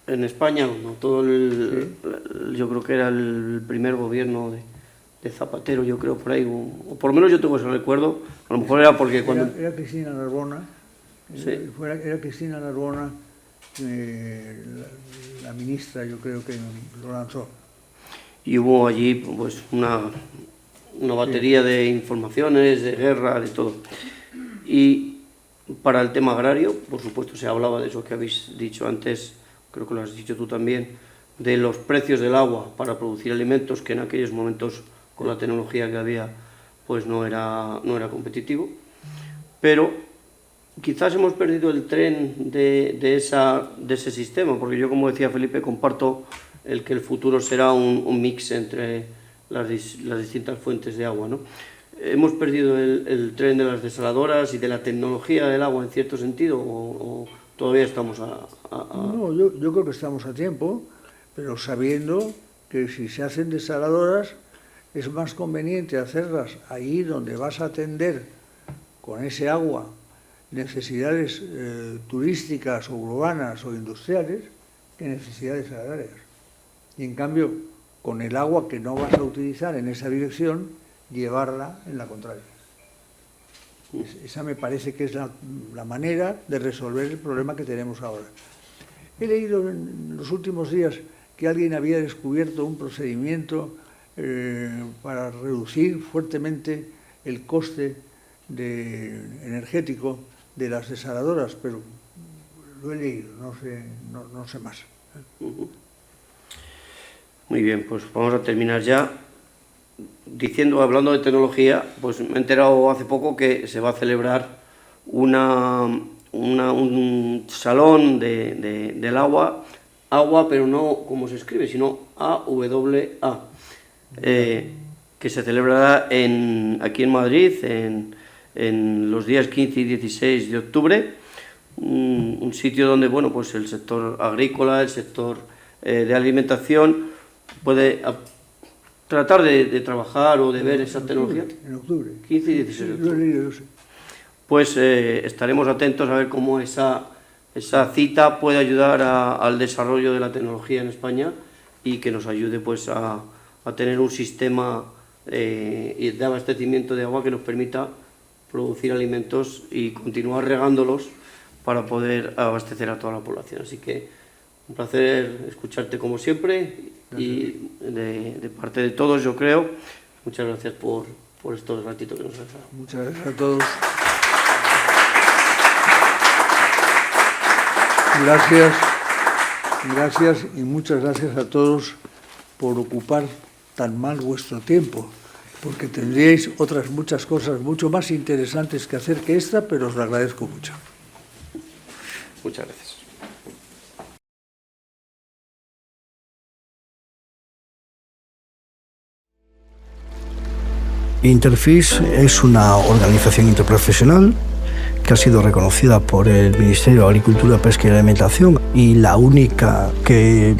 en España, ¿no? Yo creo que era el primer gobierno de Zapatero, yo creo, por ahí, o por lo menos yo tengo ese recuerdo, a lo mejor era porque cuando... Era Cristina Narbona, sí. Era Cristina Narbona, la ministra, yo creo que lo lanzó. Y hubo allí pues una batería de informaciones, de guerra, de todo. Y para el tema agrario, por supuesto, se hablaba de eso que habéis dicho antes, creo que lo has dicho tú también, de los precios del agua para producir alimentos, que en aquellos momentos, con la tecnología que había, pues no era competitivo. Pero quizás hemos perdido el tren de ese sistema, porque yo, como decía Felipe, comparto el que el futuro será un mix entre las distintas fuentes de agua, ¿no? ¿Hemos perdido el tren de las desaladoras y de la tecnología del agua en cierto sentido, o todavía estamos No, yo creo que estamos a tiempo, pero sabiendo que si se hacen desaladoras es más conveniente hacerlas ahí donde vas a atender con ese agua necesidades turísticas o urbanas o industriales que necesidades agrarias. Y en cambio, con el agua que no vas a utilizar en esa dirección, llevarla en la contraria. Esa me parece que es la manera de resolver el problema que tenemos ahora. He leído en los últimos días que alguien había descubierto un procedimiento para reducir fuertemente el coste energético de las desaladoras, pero lo he leído, no sé más. Muy bien, pues vamos a terminar ya. Hablando de tecnología, pues me he enterado hace poco que se va a celebrar un salón del agua, pero no como se escribe, sino AWA, que se celebrará aquí en Madrid en los días 15 y 16 de octubre, un sitio donde, bueno, pues el sector agrícola, el sector de alimentación puede tratar de trabajar o de ver esa tecnología. En octubre. 15 y 16 de octubre. Lo he leído, yo sé. Pues estaremos atentos a ver cómo esa cita puede ayudar al desarrollo de la tecnología en España y que nos ayude pues a tener un sistema de abastecimiento de agua que nos permita producir alimentos y continuar regándolos para poder abastecer a toda la población. Así que un placer escucharte como siempre. Y de parte de todos, yo creo, muchas gracias por estos ratitos que nos has dado. Muchas gracias a todos. Gracias y muchas gracias a todos por ocupar tan mal vuestro tiempo, porque tendríais otras muchas cosas mucho más interesantes que hacer que esta, pero os lo agradezco mucho. Muchas gracias. Interfish es una organización interprofesional que ha sido reconocida por el Ministerio de Agricultura, Pesca y Alimentación y la única que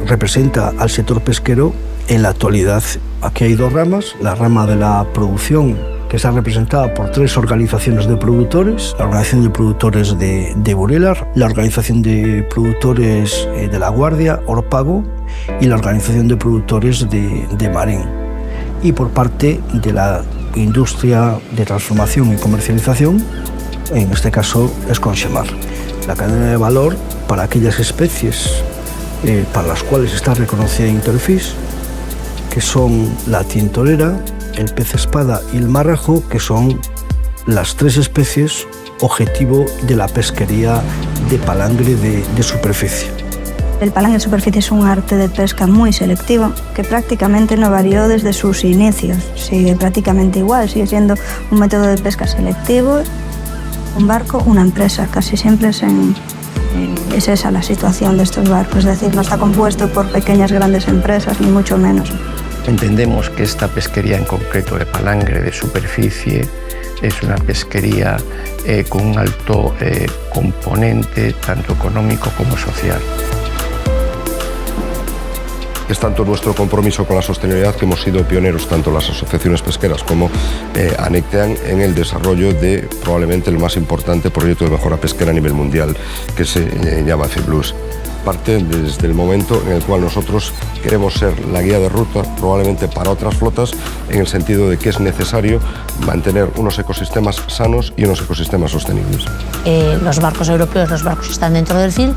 representa al sector pesquero en la actualidad. Aquí hay dos ramas, la rama de la producción, que está representada por 3 organizaciones de productores, la Organización de Productores de Burela, la Organización de Productores de La Guardia, Orpago, y la Organización de Productores de Marín. Y por parte de la industria de transformación y comercialización, en este caso es Consemar. La cadena de valor para aquellas especies para las cuales está reconocida Interfish, que son la tintolera, el pez espada y el marrajo, que son las 3 especies objetivo de la pesquería de palangre de superficie. El palangre de superficie es un arte de pesca muy selectivo que prácticamente no varió desde sus inicios. Sigue prácticamente igual, sigue siendo un método de pesca selectivo. Un barco, una empresa, casi siempre es esa la situación de estos barcos. Es decir, no está compuesto por pequeñas grandes empresas, ni mucho menos. Entendemos que esta pesquería en concreto de palangre de superficie es una pesquería con un alto componente tanto económico como social. Es tanto nuestro compromiso con la sostenibilidad que hemos sido pioneros, tanto las asociaciones pesqueras como Anectean, en el desarrollo de probablemente el más importante proyecto de mejora pesquera a nivel mundial, que se llama FIBLUS. Parte desde el momento en el cual nosotros queremos ser la guía de ruta probablemente para otras flotas, en el sentido de que es necesario mantener unos ecosistemas sanos y unos ecosistemas sostenibles. Los barcos europeos, los barcos que están dentro del FIL,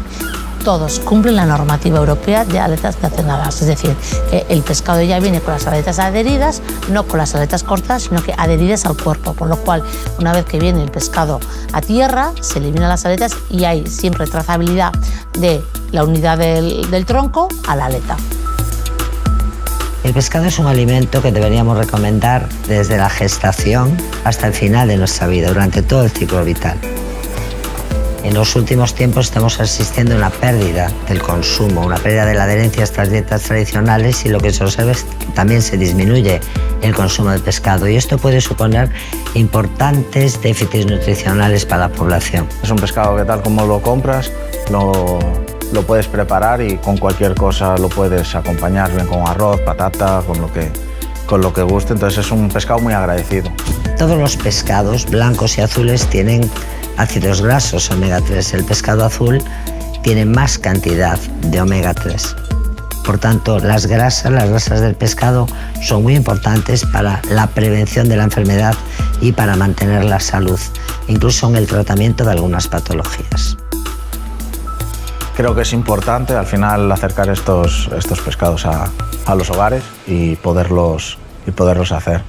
todos cumplen la normativa europea de aletas catenadas, es decir, que el pescado ya viene con las aletas adheridas, no con las aletas cortas, sino que adheridas al cuerpo, con lo cual, una vez que viene el pescado a tierra, se eliminan las aletas y hay siempre trazabilidad de la unidad del tronco a la aleta. El pescado es un alimento que deberíamos recomendar desde la gestación hasta el final de nuestra vida, durante todo el ciclo vital. En los últimos tiempos estamos asistiendo a una pérdida del consumo, una pérdida de la adherencia a estas dietas tradicionales, y lo que se observa es que también se disminuye el consumo de pescado, y esto puede suponer importantes déficits nutricionales para la población. Es un pescado que tal como lo compras, lo puedes preparar y con cualquier cosa lo puedes acompañar, bien con arroz, patata, con lo que guste, entonces es un pescado muy agradecido. Todos los pescados blancos y azules tienen ácidos grasos omega 3. El pescado azul tiene más cantidad de omega 3. Por tanto, las grasas del pescado son muy importantes para la prevención de la enfermedad y para mantener la salud, incluso en el tratamiento de algunas patologías. Creo que es importante al final acercar estos pescados a los hogares y poderlos hacer.